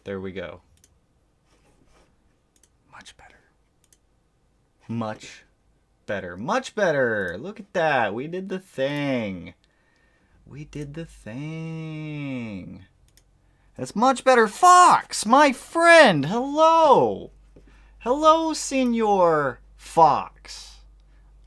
There we go. Much better. Much better. Much better. Look at that. We did the thing. We did the thing. That's much better. Fox, my friend. Hello. Hello, Senor Fox.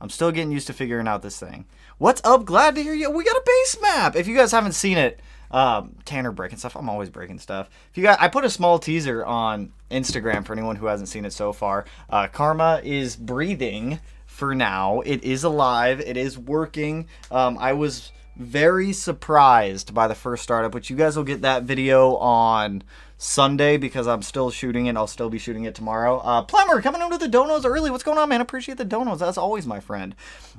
I'm still getting used to figuring out this thing. What's up? Glad to hear you. We got a base map. If you guys haven't seen it, Tanner breaking stuff. I'm always breaking stuff. If you guys, I put a small teaser on Instagram for anyone who hasn't seen it so far. Karma is breathing for now. It is alive. It is working. I was very surprised by the first startup, which you guys will get that video on Sunday because I'm still shooting it. I'll still be shooting it tomorrow. Plumber coming into the donos early. What's going on, man? Appreciate the donos. That's always my friend.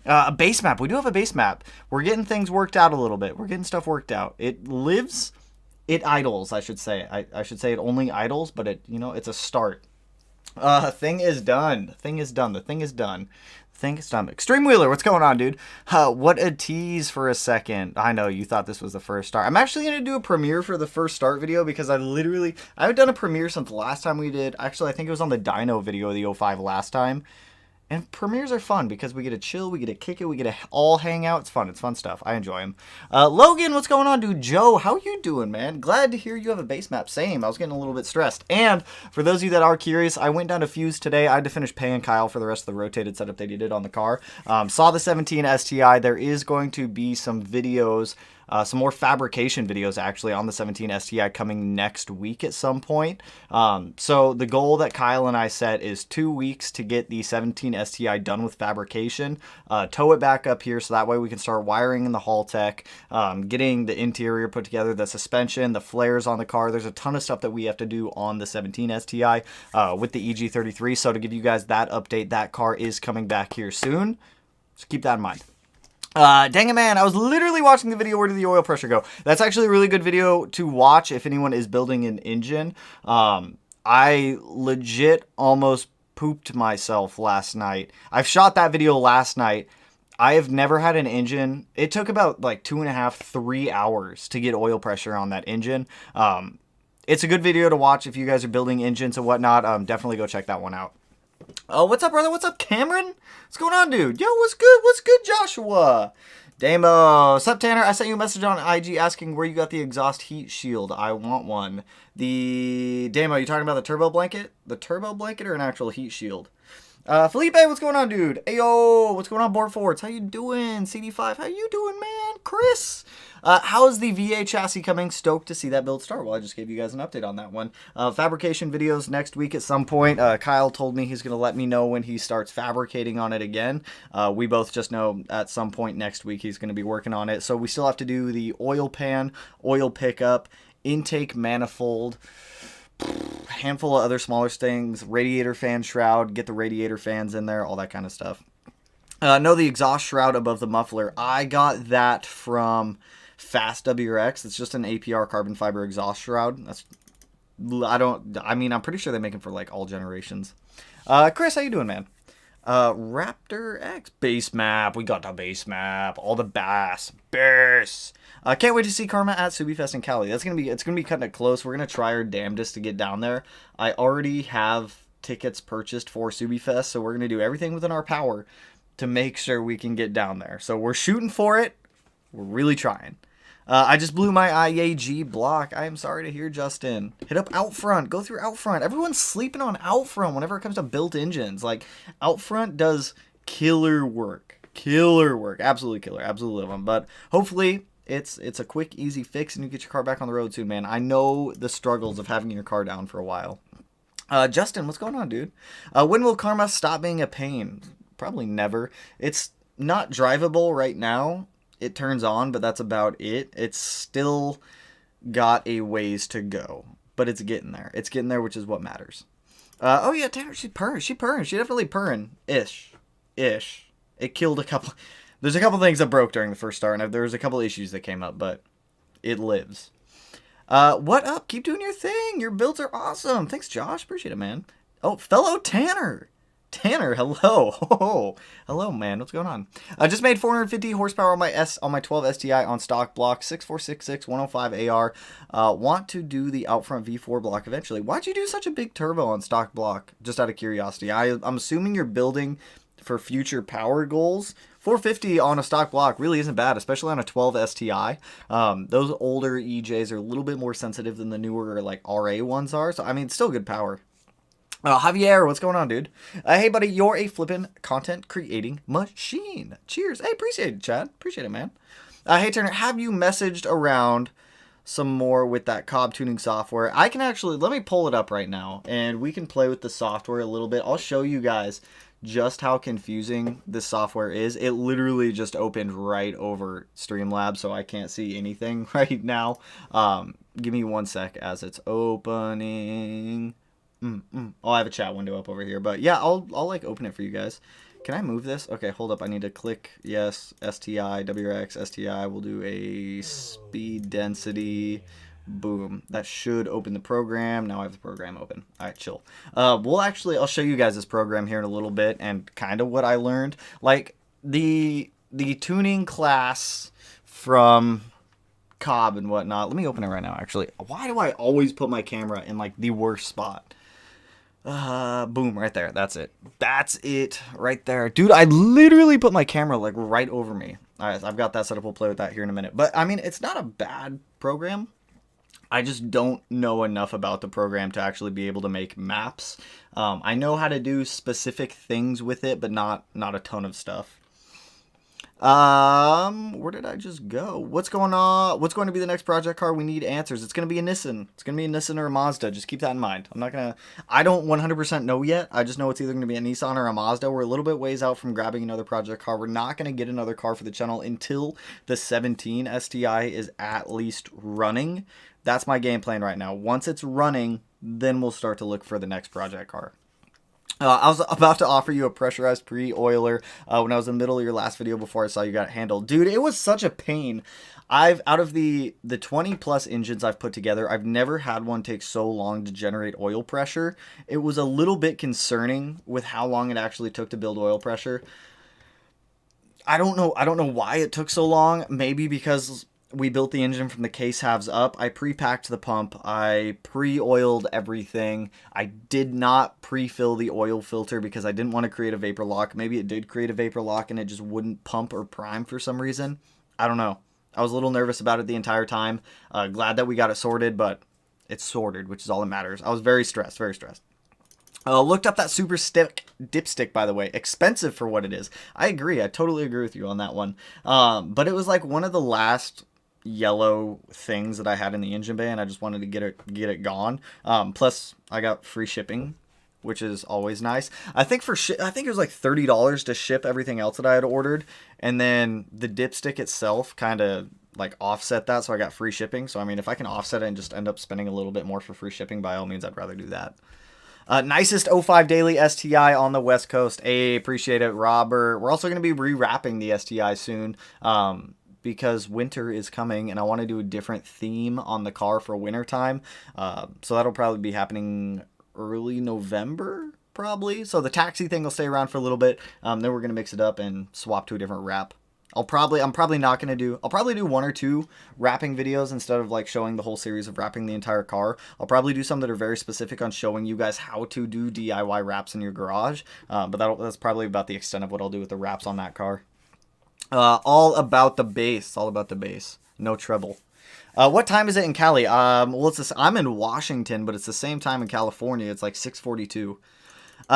A base map. We do have a base map. We're getting things worked out a little bit. We're getting stuff worked out. It lives. It idles, I should say. I should say it only idles, but it, you know, it's a start. Thing is done. Thing is done. The thing is done. Thing is done. Extreme Wheeler, what's going on, dude? What a tease for a second. I know you thought this was the first start. I'm actually going to do a premiere for the first start video because I haven't done a premiere since the last time we did. Actually, I think it was on the Dino video, the 05 last time. And premieres are fun because we get to chill, we get to kick it, we get to all hang out. It's fun. It's fun stuff. I enjoy them. Logan, what's going on, dude? Joe, how you doing, man? Glad to hear you have a base map. Same. I was getting a little bit stressed. And for those of you that are curious, I went down to Fuse today. I had to finish paying Kyle for the rest of the rotated setup they did on the car. Saw the 17 STI. There is going to be some videos, some more fabrication videos actually on the 17 STI coming next week at some point. So the goal that Kyle and I set is 2 weeks to get the 17 STI done with fabrication, tow it back up here so that way we can start wiring in the Hall Tech, getting the interior put together, the suspension, the flares on the car. There's a ton of stuff that we have to do on the 17 STI with the EG33. So to give you guys that update, that car is coming back here soon. So keep that in mind. Dang it, man. I was literally watching the video, where did the oil pressure go? That's actually a really good video to watch if anyone is building an engine. I legit almost pooped myself last night. I've shot that video last night. I have never had an engine. It took about like 2.5, 3 hours to get oil pressure on that engine. It's a good video to watch if you guys are building engines and whatnot. Definitely go check that one out. Oh, what's up, brother? What's up, Cameron? What's going on, dude? Yo, what's good? What's good, Joshua? Damo. What's up, Tanner? I sent you a message on IG asking where you got the exhaust heat shield. I want one. Damo, you talking about the turbo blanket? The turbo blanket or an actual heat shield? Felipe, what's going on, dude? Ayo, what's going on, Board Forwards? How you doing? CD5, how you doing, man? Chris? How's the VA chassis coming? Stoked to see that build start. Well, I just gave you guys an update on that one. Fabrication videos next week at some point. Kyle told me he's going to let me know when he starts fabricating on it again. We both just know at some point next week he's going to be working on it. So we still have to do the oil pan, oil pickup, intake manifold, handful of other smaller things, radiator fan shroud, get the radiator fans in there, all that kind of stuff. No, the exhaust shroud above the muffler. I got that from Fast WRX. It's just an APR carbon fiber exhaust shroud. I'm pretty sure they make them for like all generations. Chris, how you doing, man? Raptor X base map. We got the base map. All the bass. Can't wait to see Karma at SubiFest in Cali. It's gonna be cutting it close. We're gonna try our damnedest to get down there. I already have tickets purchased for SubiFest, so we're gonna do everything within our power to make sure we can get down there. So we're shooting for it. We're really trying. I just blew my IAG block. I am sorry to hear, Justin. Hit up Outfront. Go through Outfront. Everyone's sleeping on Outfront whenever it comes to built engines. Like, Outfront does killer work. Killer work. Absolutely killer. Absolutely love them. But hopefully it's a quick, easy fix and you get your car back on the road soon, man. I know the struggles of having your car down for a while. Justin, what's going on, dude? When will Karma stop being a pain? Probably never. It's not drivable right now. It turns on, but that's about it. It's still got a ways to go, but it's getting there. It's getting there, which is what matters. Oh yeah, Tanner, she's purring. She definitely purring. Ish. It killed a couple. There's a couple things that broke during the first start, and there was a couple issues that came up, but it lives. What up? Keep doing your thing. Your builds are awesome. Thanks, Josh. Appreciate it, man. Oh, fellow Tanner. Tanner, hello. Oh, hello, man. What's going on? I just made 450 horsepower on my 12 STI on stock block 6466 105 AR. Want to do the Outfront V4 block eventually. Why'd you do such a big turbo on stock block? Just out of curiosity. I'm assuming you're building for future power goals. 450 on a stock block really isn't bad, especially on a 12 STI. Those older EJs are a little bit more sensitive than the newer like RA ones are. So I mean, still good power. Javier, what's going on, dude? Hey, buddy, you're a flippin' content creating machine. Cheers. Hey, appreciate it, Chad. Appreciate it, man. Hey, Turner, have you messaged around some more with that Cobb tuning software? I can actually, let me pull it up right now, and we can play with the software a little bit. I'll show you guys just how confusing this software is. It literally just opened right over Streamlabs, so I can't see anything right now. Give me one sec as it's opening. Oh, I have a chat window up over here, but yeah, I'll like open it for you guys. Can I move this? Okay, hold up. I need to click yes, STI, WRX, STI. We'll do a speed density. Boom. That should open the program. Now I have the program open. All right, chill. I'll show you guys this program here in a little bit and kind of what I learned. Like the tuning class from Cobb and whatnot. Let me open it right now, actually. Why do I always put my camera in like the worst spot? Boom, right there. That's it. That's it right there. Dude, I literally put my camera like right over me. All right, I've got that set up. We'll play with that here in a minute. But I mean, it's not a bad program. I just don't know enough about the program to actually be able to make maps. I know how to do specific things with it, but not a ton of stuff. Where did I just go? What's going on? What's going to be the next project car? We need answers. It's going to be a Nissan. It's going to be a Nissan or a Mazda. Just keep that in mind. I don't 100% know yet. I just know it's either going to be a Nissan or a Mazda. We're a little bit ways out from grabbing another project car. We're not going to get another car for the channel until the 17 STI is at least running. That's my game plan right now. Once it's running, then we'll start to look for the next project car. I was about to offer you a pressurized pre-oiler when I was in the middle of your last video before I saw you got it handled. Dude, it was such a pain. Out of the 20 plus engines I've put together, I've never had one take so long to generate oil pressure. It was a little bit concerning with how long it actually took to build oil pressure. I don't know why it took so long. Maybe because we built the engine from the case halves up. I pre-packed the pump. I pre-oiled everything. I did not pre-fill the oil filter because I didn't want to create a vapor lock. Maybe it did create a vapor lock and it just wouldn't pump or prime for some reason. I don't know. I was a little nervous about it the entire time. Glad that we got it sorted, but it's sorted, which is all that matters. I was very stressed, very stressed. Looked up that super stick dipstick, by the way. Expensive for what it is. I agree. I totally agree with you on that one. But it was like one of the last yellow things that I had in the engine bay, and I just wanted to get it gone. Plus I got free shipping, which is always nice. I think it was like $30 to ship everything else that I had ordered, and then the dipstick itself kind of like offset that, so I got free shipping. So I mean, if I can offset it and just end up spending a little bit more for free shipping, by all means, I'd rather do that. Nicest 05 daily STI on the West Coast. Appreciate it, Robert. We're also going to be rewrapping the STI soon. Because winter is coming and I want to do a different theme on the car for winter time. So that'll probably be happening early November, probably. So the taxi thing will stay around for a little bit. Then we're going to mix it up and swap to a different wrap. I'll probably do one or two wrapping videos instead of like showing the whole series of wrapping the entire car. I'll probably do some that are very specific on showing you guys how to do DIY wraps in your garage. But that's probably about the extent of what I'll do with the wraps on that car. All about the bass. All about the bass. No treble. What time is it in Cali? Well, I'm in Washington, but it's the same time in California. It's like 6:42.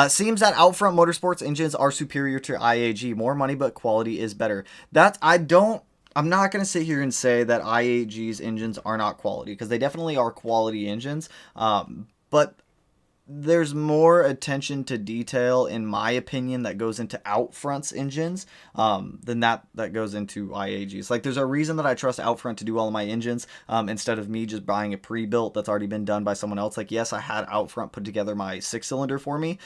Seems that Outfront Motorsports engines are superior to IAG. More money, but quality is better. I'm not going to sit here and say that IAG's engines are not quality, because they definitely are quality engines. But there's more attention to detail, in my opinion, that goes into Outfront's engines than that goes into IAG's. Like, there's a reason that I trust Outfront to do all of my engines instead of me just buying a pre-built that's already been done by someone else. Like, yes, I had Outfront put together my 6-cylinder for me.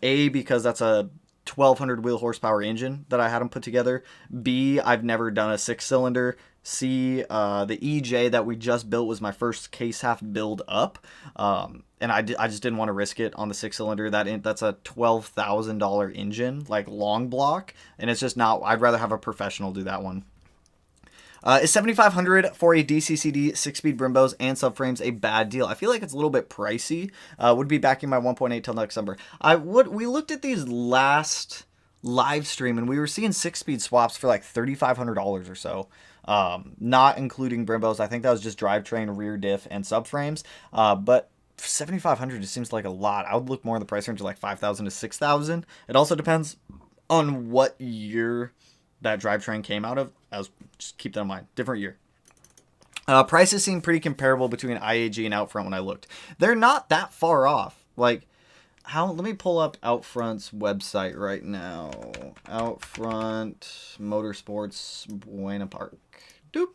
Because that's a 1200 wheel horsepower engine that I had them put together. B, I've never done a 6-cylinder. see the EJ that we just built was my first case half build up, and I just didn't want to risk it on the 6-cylinder. That's a $12,000 engine, like long block, and it's just not. I'd rather have a professional do that one. Is $7,500 for a DCCD 6-speed Brimbos and subframes a bad deal? I feel like it's a little bit pricey. Would be backing my 1.8 till next summer. We looked at these last live stream and we were seeing 6-speed swaps for like $3,500 or so. Not including Brimbos. I think that was just drivetrain, rear diff, and subframes. But $7,500 just seems like a lot. I would look more in the price range of like $5,000 to $6,000. It also depends on what year that drivetrain came out of. Just keep that in mind. Different year. Prices seem pretty comparable between IAG and Outfront when I looked. They're not that far off. Like, let me pull up Outfront's website right now. Outfront Motorsports Buena Park. Doop.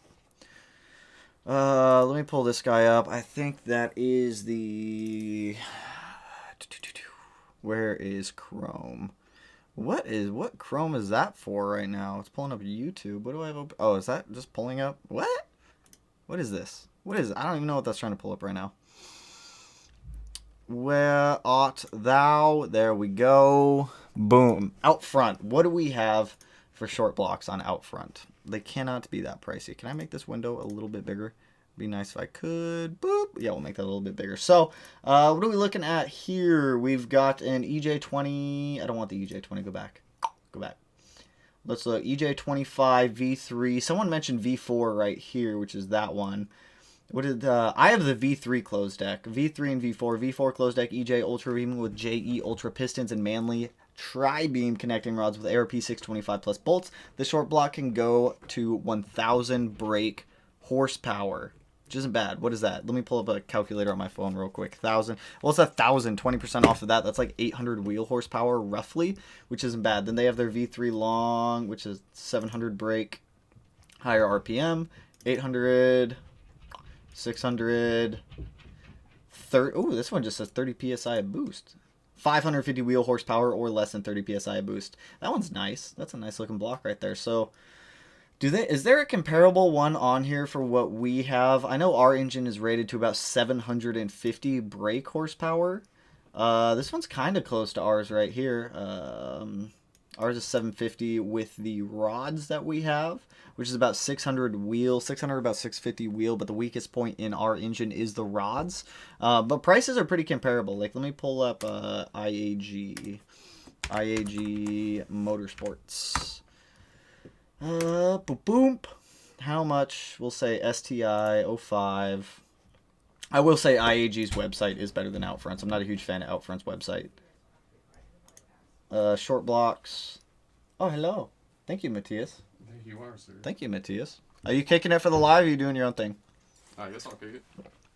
Let me pull this guy up. I think that is the... Where is Chrome? What Chrome is that for right now? It's pulling up YouTube. What do I have open? Oh, is that just pulling up? What? What is this? What is it? I don't even know what that's trying to pull up right now. Where art thou? There we go. Boom. Outfront. What do we have for short blocks on Outfront? They cannot be that pricey. Can I make this window a little bit bigger? Be nice if I could. Boop. Yeah, we'll make that a little bit bigger. So, what are we looking at here? We've got an EJ20. I don't want the EJ20. Go back. Go back. Let's look. EJ25 V3. Someone mentioned V4 right here, which is that one. What did I have the V3 closed deck. V3 and V4. V4 closed deck EJ Ultra Beam with JE Ultra Pistons and Manly Tri-Beam connecting rods with ARP 625 plus bolts. The short block can go to 1,000 brake horsepower. Which isn't bad. What is that? Let me pull up a calculator on my phone real quick. 1,000. Well, it's 1,000. 20% off of that. That's like 800 wheel horsepower, roughly, which isn't bad. Then they have their V3 long, which is 700 brake, higher RPM, 800, 600, 30. Oh, this one just says 30 PSI of boost. 550 wheel horsepower or less than 30 PSI of boost. That one's nice. That's a nice looking block right there. So... Is there a comparable one on here for what we have? I know our engine is rated to about 750 brake horsepower. This one's kind of close to ours right here. Ours is 750 with the rods that we have, which is about 600 wheel, 600 about 650 wheel, but the weakest point in our engine is the rods. But prices are pretty comparable. Like, let me pull up IAG Motorsports. Boom. How much? We'll say STI 05. I will say IAG's website is better than Outfront's. I'm not a huge fan of Outfront's website. Short blocks. Oh, hello. Thank you, Matthias. Thank you are, sir. Thank you, Matthias. Are you kicking it for the live or are you doing your own thing? I guess I'll kick it.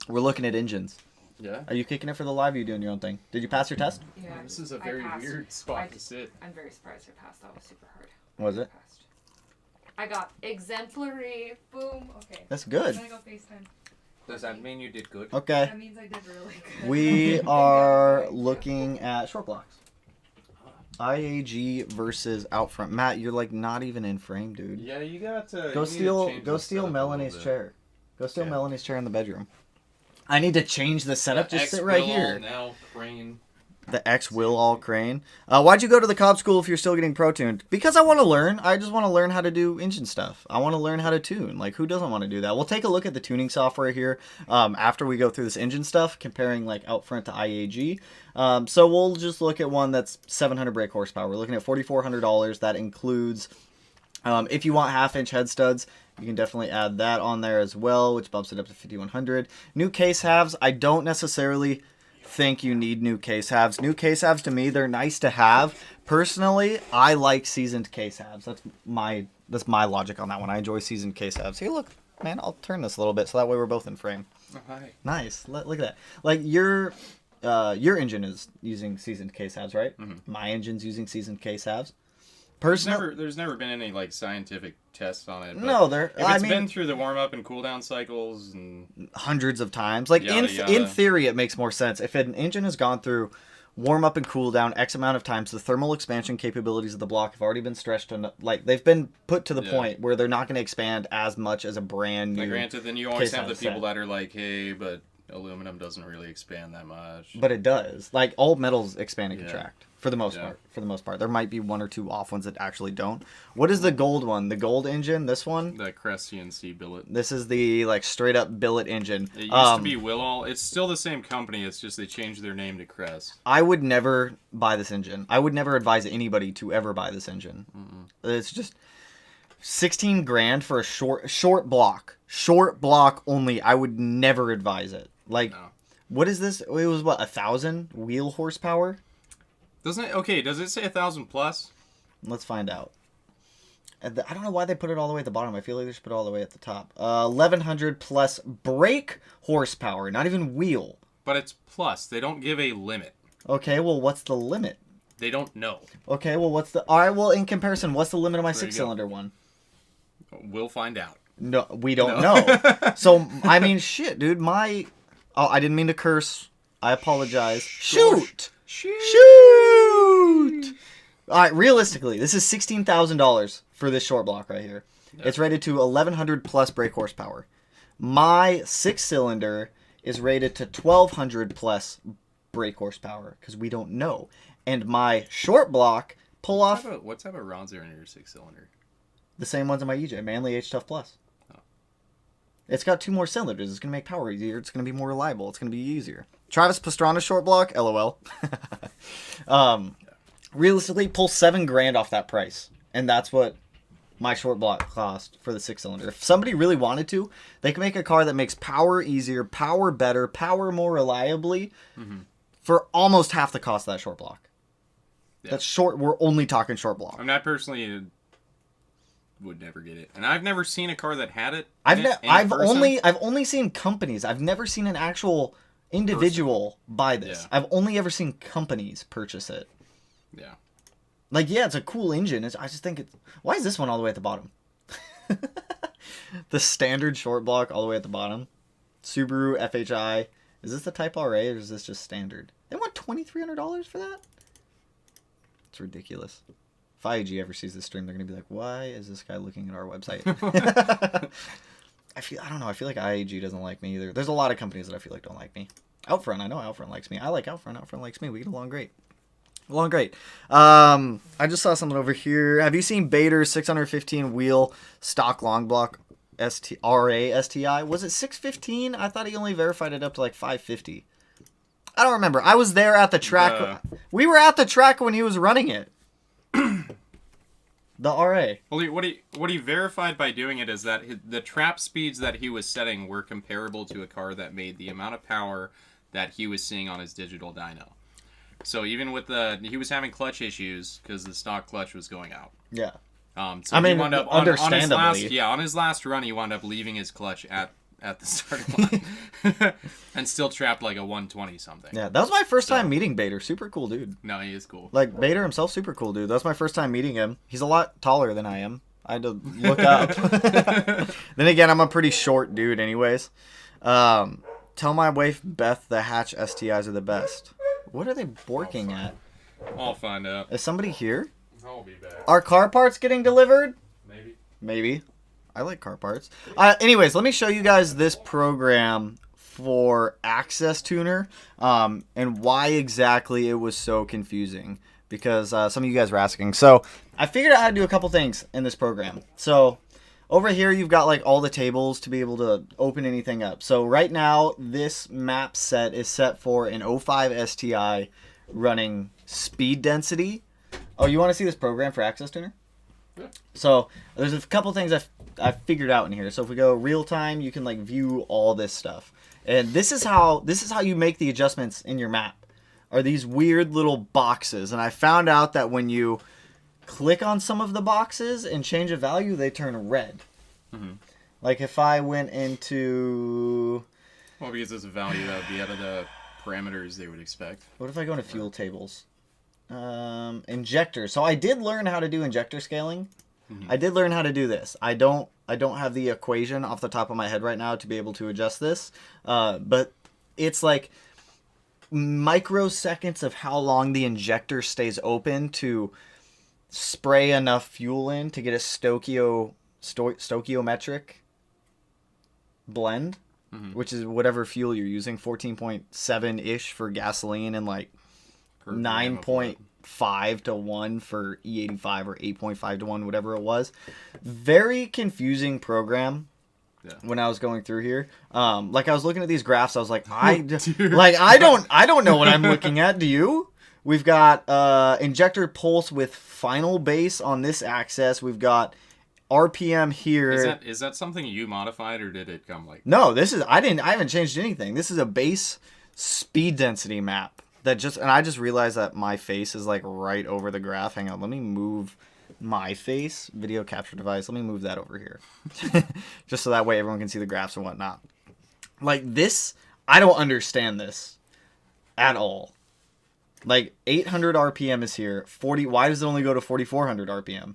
We're looking at engines. Yeah? Are you kicking it for the live or are you doing your own thing? Did you pass your test? Yeah, This is a very weird spot to sit. I'm very surprised I passed. That was super hard. Was it? I got exemplary. Boom. Okay. That's good. I'm gonna go FaceTime. Does that mean you did good? Okay. That means I did really good. We are looking at short blocks. IAG versus Outfront. Matt, you're like not even in frame, dude. Yeah, you got to... Go steal Melanie's chair. Go steal Melanie's chair in the bedroom. I need to change the setup. Just sit right here. Now crane. The X will all crane. Why'd you go to the Cobb School if you're still getting pro tuned? Because I want to learn. I just want to learn how to do engine stuff. I want to learn how to tune. Like, who doesn't want to do that? We'll take a look at the tuning software here after we go through this engine stuff, comparing like Outfront to IAG. So we'll just look at one that's 700 brake horsepower. We're looking at $4,400. That includes, if you want half-inch head studs, you can definitely add that on there as well, which bumps it up to $5,100. New case halves, I don't necessarily think you need new case halves. New case halves, to me, they're nice to have. Personally, I like seasoned case halves. That's my logic on that one. I enjoy seasoned case halves. Hey, look, man, I'll turn this a little bit so that way we're both in frame. Oh, hi. Nice. Look at that. Like your engine is using seasoned case halves, right? Mm-hmm. My engine's using seasoned case halves. Personally, There's never been any like scientific tests on it. No, if it's been through the warm up and cool down cycles and hundreds of times. Like yada, in yada. theory, it makes more sense if an engine has gone through warm up and cool down X amount of times. The thermal expansion capabilities of the block have already been stretched to, like, they've been put to the point where they're not going to expand as much as a brand new. Like, granted, then you always case have the on people set. that are like, hey, but aluminum doesn't really expand that much. But it does. Like, all metals expand and Yeah. contract. For the most Yeah. part. For the most part. There might be one or two off ones that actually don't. What is the gold one? The gold engine? This one? The Crest CNC billet. This is the, like, straight up billet engine. It used to be Willall. It's still the same company. It's just they changed their name to Crest. I would never buy this engine. I would never advise anybody to ever buy this engine. It's just 16 grand for a short block. Short block only. I would never advise it. Like, No. what is this? It was what, 1,000 wheel horsepower? Doesn't it? Okay, does it say 1,000 plus? Let's find out. I don't know why they put it all the way at the bottom. I feel like they should put it all the way at the top. 1,100 plus brake horsepower, not even wheel. But it's plus. They don't give a limit. Okay, well, what's the limit? They don't know. Okay, well, what's the... All right, well, in comparison, what's the limit of my There you go. six-cylinder one? We'll find out. No, we don't No. know. So, I mean, shit, dude, my... Oh, I didn't mean to curse. I apologize. Shoot! Shoot! All right, realistically, this is $16,000 for this short block right here. Yeah. It's rated to 1,100 plus brake horsepower. My six-cylinder is rated to 1,200 plus brake horsepower because we don't know. And my short block pull-off, What type of rods are in your six-cylinder? the same ones in my EJ, Manly H Tough Plus. Oh. It's got 2 more cylinders. It's going to make power easier. It's going to be more reliable. It's going to be easier. Travis Pastrana short block, LOL. Realistically, pull 7 grand off that price. And that's what my short block cost for the 6-cylinder. If somebody really wanted to, they can make a car that makes power easier, power better, power more reliably for almost half the cost of that short block. Yeah. That's short. We're only talking short block. I mean, I personally would never get it, and I've never seen a car that had it. I've in person. only seen companies. I've never seen an actual individual buy this. Yeah. I've only ever seen companies purchase it. Yeah. Like, yeah, it's a cool engine. I just think it's... Why is this one all the way at the bottom? The standard short block all the way at the bottom. Subaru FHI. Is this the Type RA or is this just standard? They want $2,300 for that? It's ridiculous. If IAG ever sees this stream, they're going to be like, why is this guy looking at our website? I don't know. I feel like IAG doesn't like me either. There's a lot of companies that I feel like don't like me. Outfront, I know Outfront likes me. I like Outfront. Outfront likes me. We get along great. I just saw something over here. Have you seen Bader's 615 wheel stock long block RA STI? Was it 615? I thought he only verified it up to like 550. I don't remember. I was there at the track. We were at the track when he was running it. The RA. Well, what he verified by doing it is that the trap speeds that he was setting were comparable to a car that made the amount of power that he was seeing on his digital dyno. So even with he was having clutch issues because the stock clutch was going out. Yeah. So I mean, he wound up understandably. on his last run, he wound up leaving his clutch at the starting line and still trapped like a 120 something. Yeah, that was my first time meeting Bader. Super cool dude. No, he is cool. Like, Bader himself, super cool dude. That was my first time meeting him. He's a lot taller than I am. I had to look up. Then again, I'm a pretty short dude anyways. Tell my wife, Beth, the Hatch STIs are the best. What are they borking at? I'll find out. Is somebody here? I'll be back. Are car parts getting delivered? Maybe. Maybe. I like car parts. Anyways, let me show you guys this program for Access Tuner and why exactly it was so confusing. Because some of you guys were asking. So I figured out how to do a couple things in this program. So over here, you've got like all the tables to be able to open anything up. So right now, this map set is set for an 05 STI running speed density. Oh, you want to see this program for Access Tuner? Yeah. So there's a couple things I've figured out in here. So if we go real time, you can like view all this stuff. And this is how you make the adjustments in your map. Are these weird little boxes. And I found out that when you click on some of the boxes and change a value, they turn red. Mm-hmm. Like if I went into... Well, because it's a value that would be out of the parameters they would expect. What if I go into fuel tables? Injector. So I did learn how to do injector scaling. Mm-hmm. I did learn how to do this. I don't have the equation off the top of my head right now to be able to adjust this. But it's like microseconds of how long the injector stays open to spray enough fuel in to get a stoichiometric blend, which is whatever fuel you're using, 14.7-ish for gasoline and like Per gram of oil. 9.5 to 1 for E85 or 8.5 to 1, whatever it was. Very confusing program. Yeah. When I was going through here, like I was looking at these graphs, I was like, I don't know what I'm looking at. Do you? We've got injector pulse with final base on this axis. We've got RPM here. Is that something you modified, or did it come like? No, this is I haven't changed anything. This is a base speed density map and I just realized that my face is like right over the graph. Hang on, let me move my face video capture device. Let me move that over here. Just so that way everyone can see the graphs and whatnot. Like this, I don't understand this at all. Like 800 RPM is here. Why does it only go to 4400 RPM?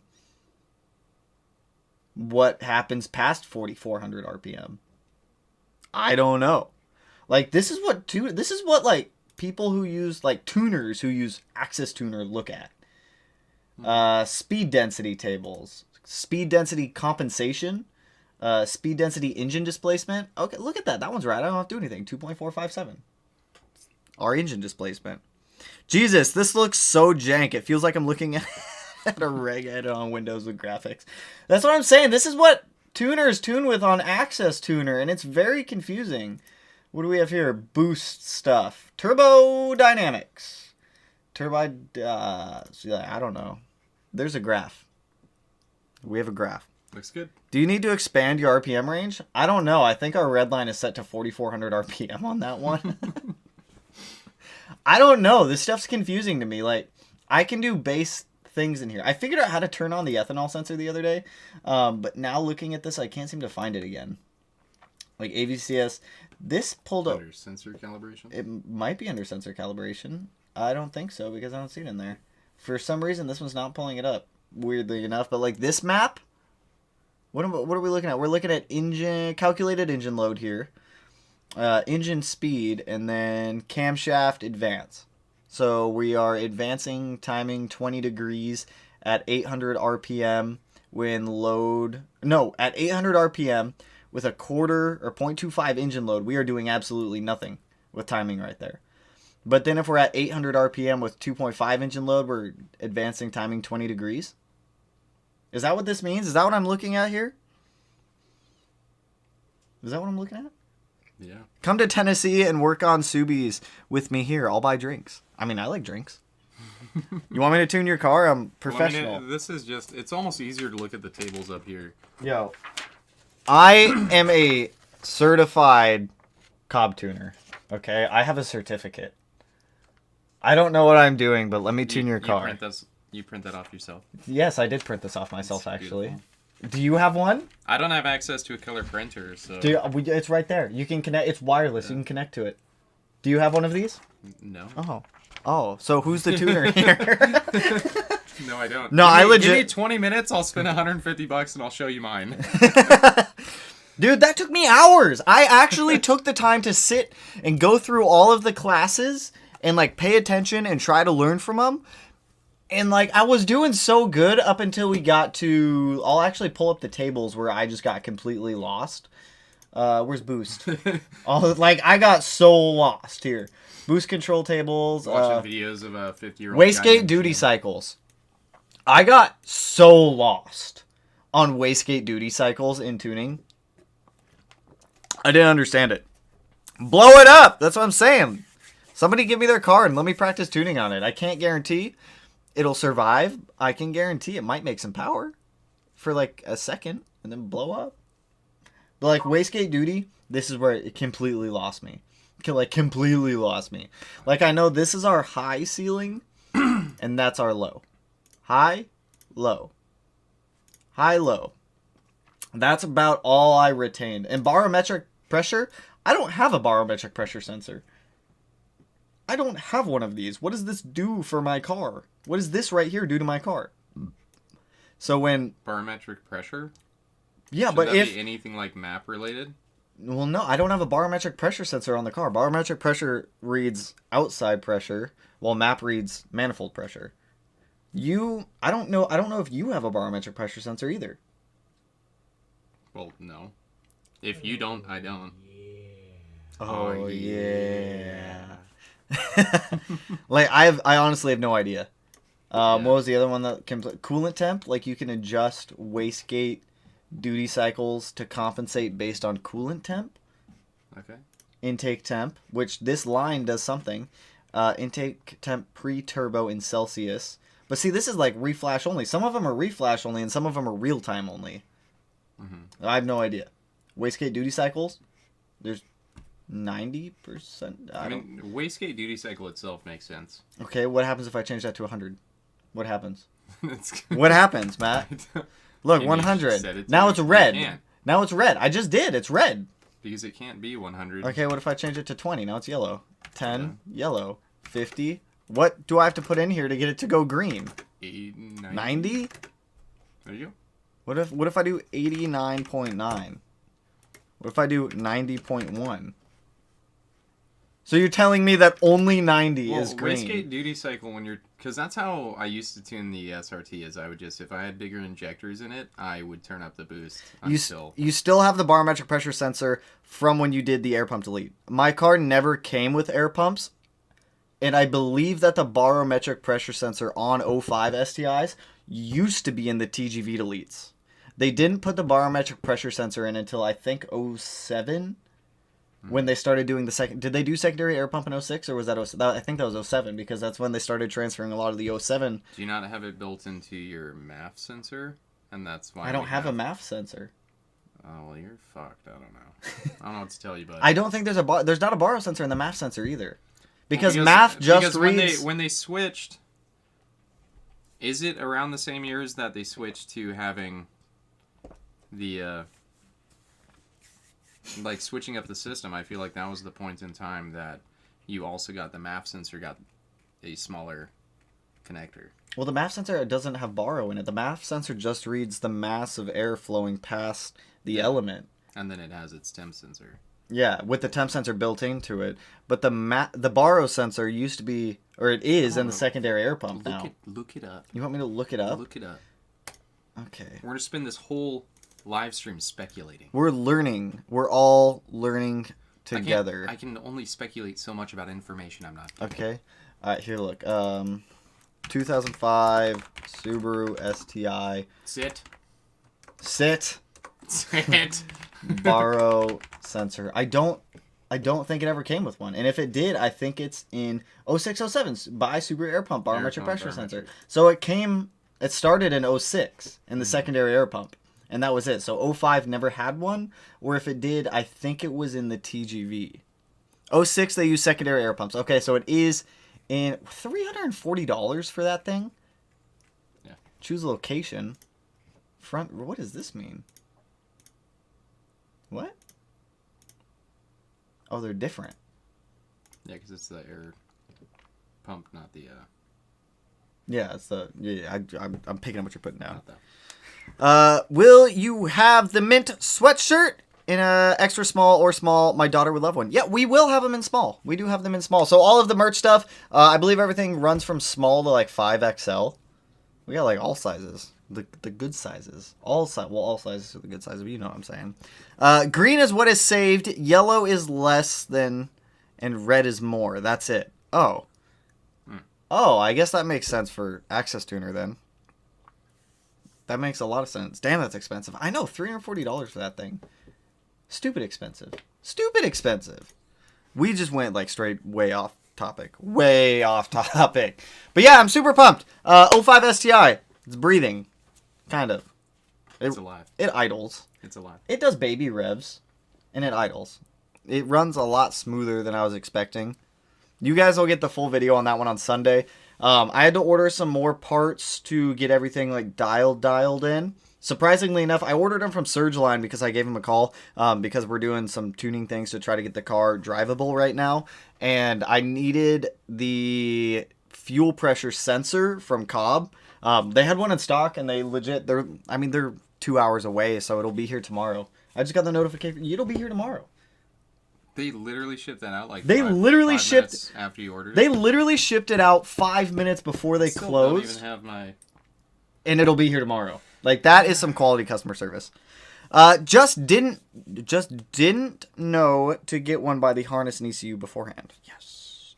What happens past 4400 RPM? I don't know. Like this is what like people who use like tuners who use Axis Tuner look at. Speed density tables, speed density compensation, speed density engine displacement. Okay, look at that. That one's right. I don't have to do anything. 2.457. Our engine displacement. Jesus, this looks so jank. It feels like I'm looking at a reg edit on Windows with graphics. That's what I'm saying. This is what tuners tune with on Access Tuner, and it's very confusing. What do we have here? Boost stuff. Turbo dynamics. I don't know. There's a graph. We have a graph. Looks good. Do you need to expand your RPM range? I don't know. I think our red line is set to 4,400 RPM on that one. I don't know. This stuff's confusing to me. Like, I can do base things in here. I figured out how to turn on the ethanol sensor the other day, but now looking at this, I can't seem to find it again. Like AVCS, this pulled up. Under sensor calibration? It might be under sensor calibration. I don't think so because I don't see it in there. For some reason, this one's not pulling it up. Weirdly enough, but like this map, what are we looking at? We're looking at calculated engine load here, engine speed, and then camshaft advance. So we are advancing timing 20 degrees at 800 RPM at 800 RPM with a quarter or 0.25 engine load. We are doing absolutely nothing with timing right there. But then if we're at 800 RPM with 2.5 engine load, we're advancing timing 20 degrees. Is that what this means? Is that what I'm looking at here? Is that what I'm looking at? Yeah. Come to Tennessee and work on Subies with me here. I'll buy drinks. I mean, I like drinks. You want me to tune your car? I'm professional. Well, I mean, this is just, it's almost easier to look at the tables up here. Yo. I am a certified cob tuner. Okay? I have a certificate. I don't know what I'm doing, but let me tune your car. You print that off yourself? Yes, I did print this off myself, That's actually. beautiful. Do you have one? I don't have access to a color printer, so... It's right there. You can connect. It's wireless. Yeah. You can connect to it. Do you have one of these? No. Oh. So who's the tuner here? No, I don't. No, Give me 20 minutes, I'll spend $150 and I'll show you mine. Dude, that took me hours. I actually took the time to sit and go through all of the classes and like pay attention and try to learn from them. And like I was doing so good up until we got to... I'll actually pull up the tables where I just got completely lost. Where's Boost? I got so lost here. Boost control tables. Watching videos of a 50-year-old Wastegate duty cycles. I got so lost on wastegate duty cycles in tuning. I didn't understand it. Blow it up! That's what I'm saying. Somebody give me their car and let me practice tuning on it. I can't guarantee it'll survive. I can guarantee it might make some power for like a second and then blow up. But like wastegate duty, this is where it completely lost me. Completely lost me. Like I know this is our high ceiling and that's our low. High, low. High, low. That's about all I retained. And barometric pressure, I don't have a barometric pressure sensor. I don't have one of these. What does this do for my car? What does this right here do to my car? So when... Barometric pressure? Yeah, Should but that if... be anything like map related? Well, no, I don't have a barometric pressure sensor on the car. Barometric pressure reads outside pressure, while map reads manifold pressure. I don't know if you have a barometric pressure sensor either. Well, no. If you don't, I don't. Oh yeah. Like I honestly have no idea. What was the other one that came? Coolant temp. Like you can adjust wastegate duty cycles to compensate based on coolant temp. Okay. Intake temp, which this line does something. Intake temp pre-turbo in Celsius. But see, this is like reflash only. Some of them are reflash only, and some of them are real time only. Mm-hmm. I have no idea. Wastegate duty cycles. There's 90%. I mean, wastegate duty cycle itself makes sense. Okay, what happens if I change that to 100? What happens? It's What happens, Matt? Look, Maybe you 100. said it Now to it's me. You red. can't. Now it's red. I just did. It's red. Because it can't be 100. Okay, what if I change it to 20? Now it's yellow. 10, yellow. 50. What do I have to put in here to get it to go green? 80, 90? There you go. What if I do 89.9? What if I do 90.1? So you're telling me that only 90 is green? Wastegate duty cycle when you're... Because that's how I used to tune the SRT, is I would just... If I had bigger injectors in it, I would turn up the boost until... You still have the barometric pressure sensor from when you did the air pump delete. My car never came with air pumps, and I believe that the barometric pressure sensor on 05 STIs used to be in the TGV deletes. They didn't put the barometric pressure sensor in until I think 07 when they started doing the second. Did they do secondary air pump in 06 or was that 07? I think that was 07 because that's when they started transferring a lot of the 07. Do you not have it built into your MAF sensor? And that's why I don't have a MAF sensor. Oh, well, you're fucked. I don't know. I don't know what to tell you, but... I don't think there's not a baro sensor in the MAF sensor either. Because MAF just reads... When they switched... Is it around the same years that they switched to having the... like, switching up the system, I feel like that was the point in time that you also got the MAF sensor got a smaller connector. Well, the MAF sensor doesn't have baro in it. The MAF sensor just reads the mass of air flowing past the element. And then it has its temp sensor. Yeah, with the temp sensor built into it. But the baro sensor used to be, or it is, in the secondary air pump now. Look it up. You want me to look it up? Look it up. Okay. We're going to spend this whole live stream speculating. We're learning. We're all learning together. I can only speculate so much about information I'm not given. Okay. All right, here, look. 2005 Subaru STI. Sit. Sit. Sit. Baro sensor. I don't think it ever came with one. And if it did, I think it's in 0607 by Subaru Air Pump barometric pressure sensor. So it started in 06 in the secondary air pump. And that was it. So 05 never had one. Or if it did, I think it was in the TGV. 06 they use secondary air pumps. Okay, so it is in $340 for that thing. Yeah. Choose location. Front. What does this mean? What? Oh, they're different. Yeah, because it's the air pump, not the... Yeah, it's the... Yeah, I'm picking up what you're putting down. Not that. Will you have the mint sweatshirt in a extra small or small? My daughter would love one. Yeah, we will have them in small. We do have them in small. So all of the merch stuff, I believe everything runs from small to like 5XL. We got like all sizes. The good sizes. All sizes are the good sizes, but you know what I'm saying. Green is what is saved. Yellow is less than, and red is more. That's it. Oh. Oh, I guess that makes sense for Access Tuner then. That makes a lot of sense. Damn, that's expensive. I know, $340 for that thing. Stupid expensive. Stupid expensive. We just went like straight way off topic. Way off topic. But yeah, I'm super pumped. 05 STI. It's breathing. Kind of. It's alive. It idles. It's alive. It does baby revs. And it idles. It runs a lot smoother than I was expecting. You guys will get the full video on that one on Sunday. I had to order some more parts to get everything like dialed in. Surprisingly enough, I ordered them from Surgeline because I gave him a call because we're doing some tuning things to try to get the car drivable right now. And I needed the fuel pressure sensor from Cobb. They had one in stock and they're 2 hours away, so it'll be here tomorrow. I just got the notification. It'll be here tomorrow. They literally shipped that out like They five literally shipped minutes after you ordered it. They literally shipped it out 5 minutes before they Still closed. Don't even have my. And it'll be here tomorrow. Like, that is some quality customer service. Just didn't know to get one by the harness and ECU beforehand. Yes.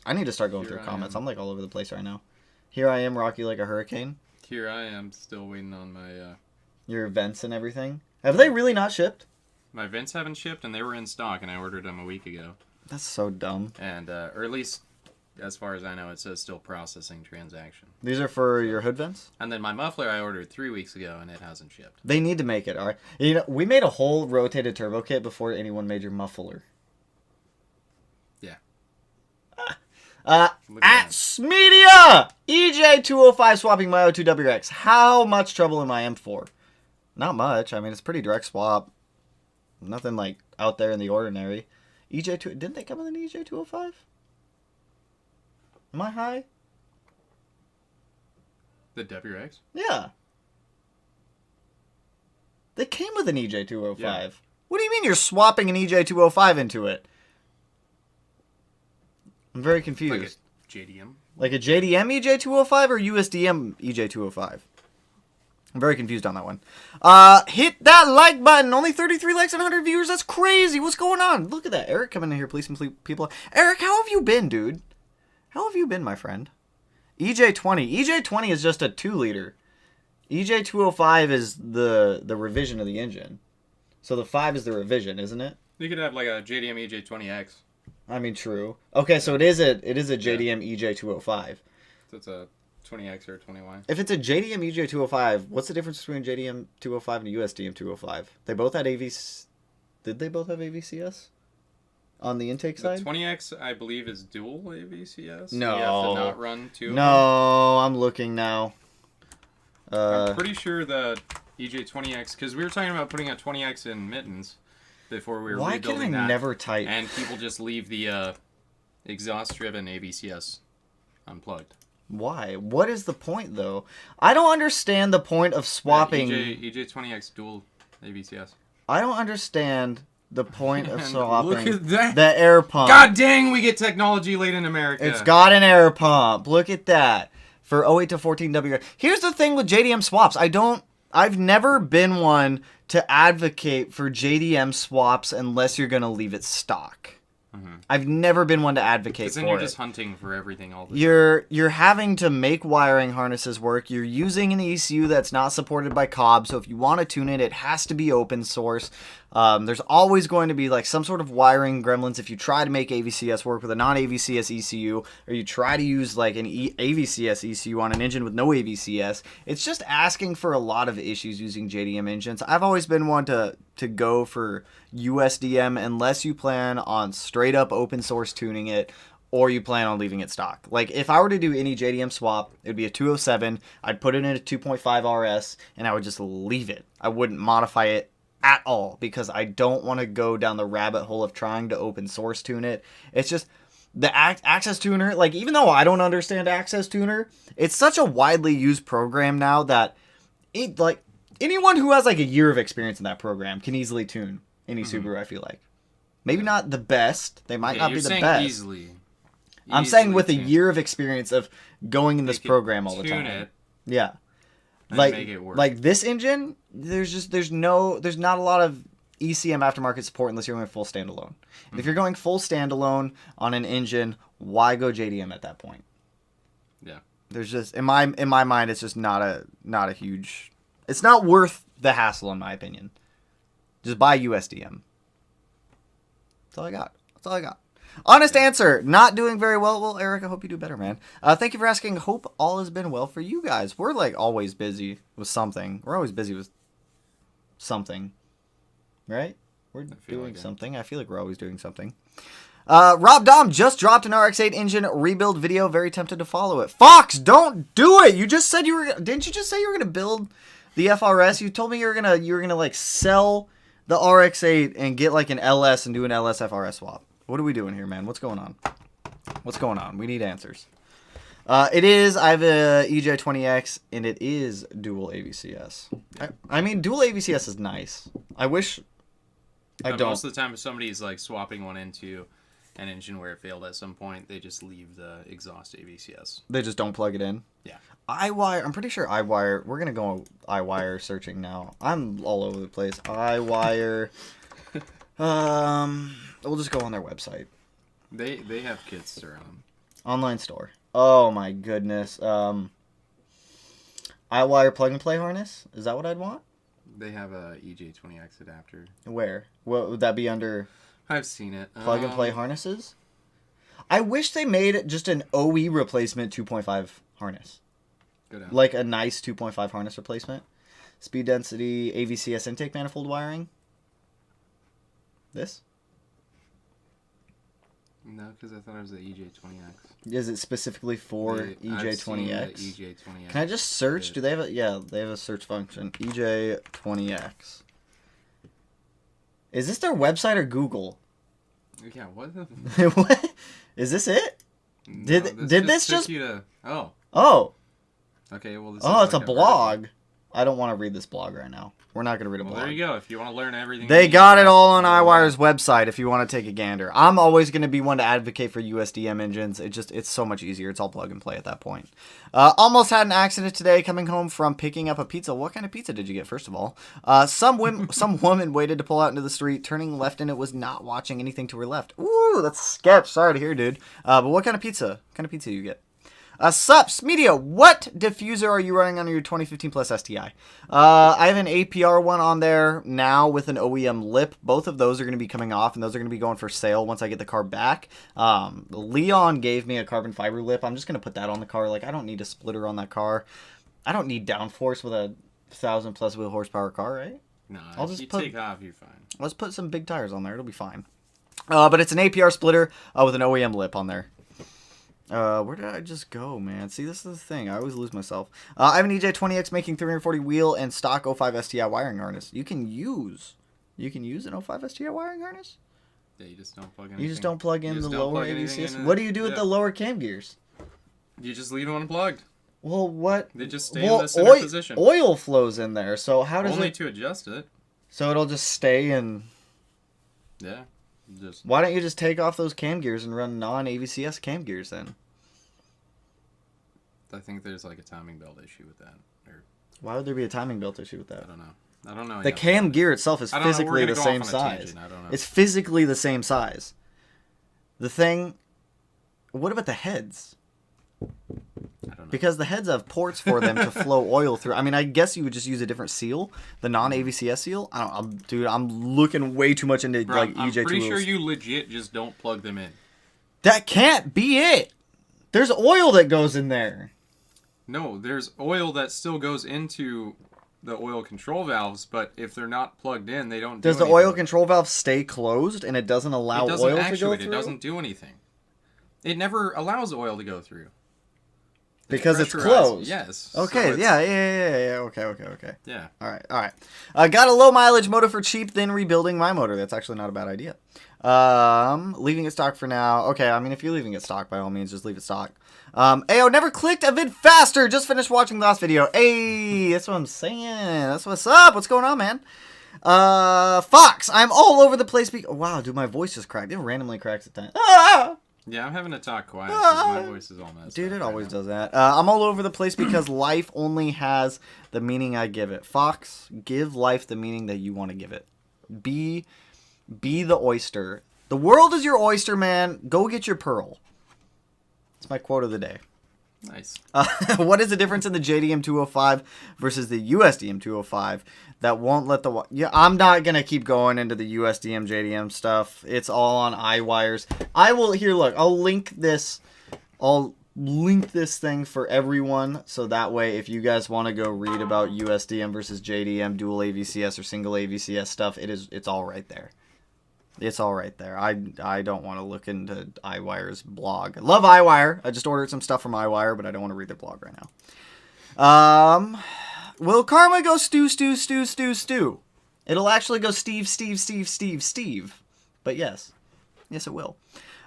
I need to start going Here through I comments. am. I'm like all over the place right now. Here I am, Rocky like a hurricane. Here I am, still waiting on my. Your vents and everything. Have they really not shipped? My vents haven't shipped, and they were in stock, and I ordered them a week ago. That's so dumb. And or at least, as far as I know, it says still processing transaction. These are for your hood vents? And then my muffler I ordered 3 weeks ago, and it hasn't shipped. They need to make it, alright? You know, we made a whole rotated turbo kit before anyone made your muffler. Yeah. At Look at that. Smedia! EJ205 swapping my O2WX. How much trouble am I in for? Not much. I mean, it's pretty direct swap. Nothing like out there in the ordinary. EJ2... Didn't they come with an EJ205? Am I high? The WX? Yeah. They came with an EJ205. Yeah. What do you mean you're swapping an EJ205 into it? I'm very confused. Like a JDM? Like a JDM EJ205 or USDM EJ205? I'm very confused on that one. Hit that like button. Only 33 likes and 100 viewers. That's crazy. What's going on? Look at that. Eric coming in here, please, some people. Eric, how have you been, dude? How have you been, my friend? EJ20. EJ20 is just a 2-liter. EJ205 is the revision of the engine. So the 5 is the revision, isn't it? You could have like a JDM EJ20X. I mean, true. Okay, so it is a JDM EJ205. So it's a 20X or a 20Y. If it's a JDM EJ205, what's the difference between JDM 205 and a USDM 205? They both had AVC. Did they both have AVCS on the intake The side? 20X, I believe, is dual AVCS. No. You have to not run two of them. No, I'm looking now. I'm pretty sure the EJ20X, because we were talking about putting a 20X in mittens before we were Why can I rebuilding that. never type? And people just leave the exhaust-driven AVCS unplugged. Why? What is the point, though? I don't understand the point of swapping. EJ20X dual AVCS. I don't understand the point of And swapping look at that. the air pump. God dang, we get technology late in America. It's got an air pump. Look at that. For 08 to 14 W. Here's the thing with JDM swaps. I've never been one to advocate for JDM swaps unless you're going to leave it stock. Mm-hmm. I've never been one to advocate Because for then you're it. just hunting for everything all the time. You're having to make wiring harnesses work. You're using an ECU that's not supported by Cobb, so if you want to tune it, it has to be open source. There's always going to be like some sort of wiring gremlins if you try to make AVCS work with a non-AVCS ECU, or you try to use like an AVCS ECU on an engine with no AVCS. It's just asking for a lot of issues using JDM engines. I've always been one to go for USDM unless you plan on straight up open source tuning it, or you plan on leaving it stock. Like, if I were to do any JDM swap, it would be a 207. I'd put it in a 2.5 RS, and I would just leave it. I wouldn't modify it at all, because I don't want to go down the rabbit hole of trying to open source tune it. It's just, the Access Tuner, like, even though I don't understand Access Tuner, it's such a widely used program now that, it, like, anyone who has, like, a year of experience in that program can easily tune any Subaru, I feel like. Maybe not the best. They might not be you're the saying best. Easily. I'm saying with a tune. year of experience of going in this You can program all the tune time. it Yeah. and Like, make it work. like this engine, there's not a lot of ECM aftermarket support unless you're going full standalone. And if you're going full standalone on an engine, why go JDM at that point? Yeah. There's just in my mind, it's just not a huge. It's not worth the hassle, in my opinion. Just buy USDM. That's all I got. Honest answer. Not doing very well. Well, Eric, I hope you do better, man. Thank you for asking. Hope all has been well for you guys. We're like always busy with something. We're always busy with something. Right? We're doing like it. something. I feel like we're always doing something. Rob Dom just dropped an RX-8 engine rebuild video. Very tempted to follow it. Fox, don't do it. You just said you were. Didn't you just say you were gonna build the FRS? You told me you were gonna like sell the RX-8 and get like an LS and do an LS FRS swap. What are we doing here, man? What's going on? What's going on? We need answers. It is. I have a EJ20X and it is dual AVCS. I mean, dual AVCS is nice. I wish I But don't. most of the time, if somebody's like swapping one into an engine where it failed at some point, they just leave the exhaust AVCS. They just don't plug it in. Yeah. iWire. I'm pretty sure iWire. We're gonna go iWire searching now. I'm all over the place. iWire. We'll just go on their website. They have kits around them. Online store. Oh my goodness. iWire plug and play harness. Is that what I'd want? They have a EJ20X adapter. Where? What would that be under? I've seen it. Plug and play harnesses? I wish they made just an OE replacement 2.5 harness. Go down. Like a nice 2.5 harness replacement. Speed density, AVCS intake manifold wiring. This? No, because I thought it was the EJ20X. Is it specifically for I've seen EJ20X? the EJ20X. Can I just search? Do they have a... Yeah, they have a search function. EJ20X. Is this their website or Google? Yeah, what the... What? Is this it? Did this took just... you to... Oh. Oh. Okay, well, this Oh, is it's a like blog. I don't want to read this blog right now. We're not going to read a Well, blog. there you go. If you want to learn everything... They you got need it to all on know. iWire's website if you want to take a gander. I'm always going to be one to advocate for USDM engines. It's so much easier. It's all plug and play at that point. Almost had an accident today coming home from picking up a pizza. What kind of pizza did you get, first of all? Some woman waited to pull out into the street, turning left, and it was not watching anything to her left. Ooh, that's sketch. Sorry to hear, dude. But what kind of pizza? What kind of pizza you get? Sups, Media, what diffuser are you running on your 2015 Plus STI? I have an APR one on there now with an OEM lip. Both of those are going to be coming off, and those are going to be going for sale once I get the car back. Leon gave me a carbon fiber lip. I'm just going to put that on the car. Like, I don't need a splitter on that car. I don't need downforce with a 1,000+ wheel horsepower car, right? No, I'll if just you put- take off, you're fine. Let's put some big tires on there. It'll be fine. But it's an APR splitter with an OEM lip on there. Where did I just go, man? See, this is the thing. I always lose myself. I have an EJ20X making 340 wheel and stock 05 STI wiring harness. You can use an 05 STI wiring harness? Yeah, you just don't plug anything. You just don't plug in You the just don't lower plug anything AVCS? in What do you do with yeah. the lower cam gears? You just leave them unplugged. Well, what? They just stay in the center position. Oil flows in there, so how does Only it... to adjust it. So it'll just stay in... Yeah. Just Why don't you just take off those cam gears and run non-AVCS cam gears then? I think there's like a timing belt issue with that. Or Why would there be a timing belt issue with that? I don't know. The enough cam about gear itself is I don't know, we're physically gonna the go same off on a size. tangent, I don't know. It's physically the same size. The thing... What about the heads? it. I don't know. Because the heads have ports for them to flow oil through. I mean, I guess you would just use a different seal, the non-AVCS seal. I don't, dude. I'm looking way too much into Bro, like I'm EJ2 pretty sure wheels. you legit just don't plug them in. That can't be it. There's oil that goes in there. No, there's oil that still goes into the oil control valves, but if they're not plugged in, they don't do Does the anything. oil control valve stay closed and it doesn't allow It doesn't oil to go actuate. through? It doesn't do anything. It never allows oil to go through. Because it's pressurized. closed. Yes. Okay, So it's- yeah. Okay. Yeah. All right. Got a low mileage motor for cheap, then rebuilding my motor. That's actually not a bad idea. Leaving it stock for now. Okay, I mean, if you're leaving it stock, by all means, just leave it stock. Ayo, never clicked a vid faster. Just finished watching the last video. Hey, that's what I'm saying. That's what's up. What's going on, man? Fox, I'm all over the place. Wow, dude, my voice just cracked. It randomly cracks at times. Ah! Yeah, I'm having to talk quiet because my voice is all messed Dude, up it right always now. does that. I'm all over the place because life only has the meaning I give it. Fox, give life the meaning that you want to give it. Be the oyster. The world is your oyster, man. Go get your pearl. That's my quote of the day. Nice. What is the difference in the JDM 205 versus the USDM 205 that won't let the... Yeah, I'm not going to keep going into the USDM JDM stuff. It's all on iWires. I will... Here, look. I'll link this thing for everyone. So that way, if you guys want to go read about USDM versus JDM, dual AVCS or single AVCS stuff, it's all right there. It's all right there. I don't want to look into iWire's blog. I love iWire. I just ordered some stuff from iWire, but I don't want to read their blog right now. Will Karma go stew? It'll actually go Steve. But yes. Yes, it will.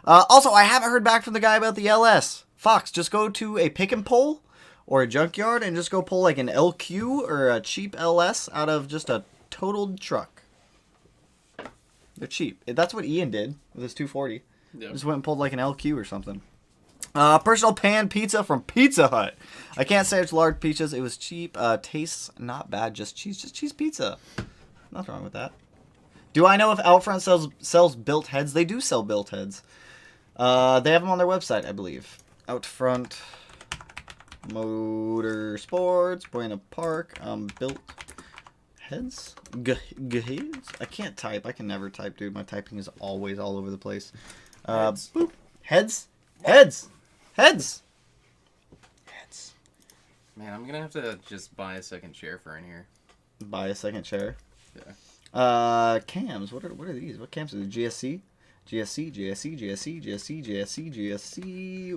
Also, I haven't heard back from the guy about the LS. Fox, just go to a pick and pull or a junkyard and just go pull like an LQ or a cheap LS out of just a totaled truck. They're cheap. That's what Ian did with his 240. Yeah. Just went and pulled like an LQ or something. Personal pan pizza from Pizza Hut. I can't say it's large pizzas. It was cheap. Tastes not bad. Just cheese pizza. Nothing wrong with that. Do I know if Outfront sells built heads? They do sell built heads. They have them on their website, I believe. Outfront Motorsports, Buena Park, built heads? Heads? I can't type. I can never type, dude. My typing is always all over the place. Heads. Boop. Heads? Heads! Heads! Heads. Man, I'm gonna have to just buy a second chair for in here. Buy a second chair. Yeah. Cams. What are these? What cams are these? GSC? GSC.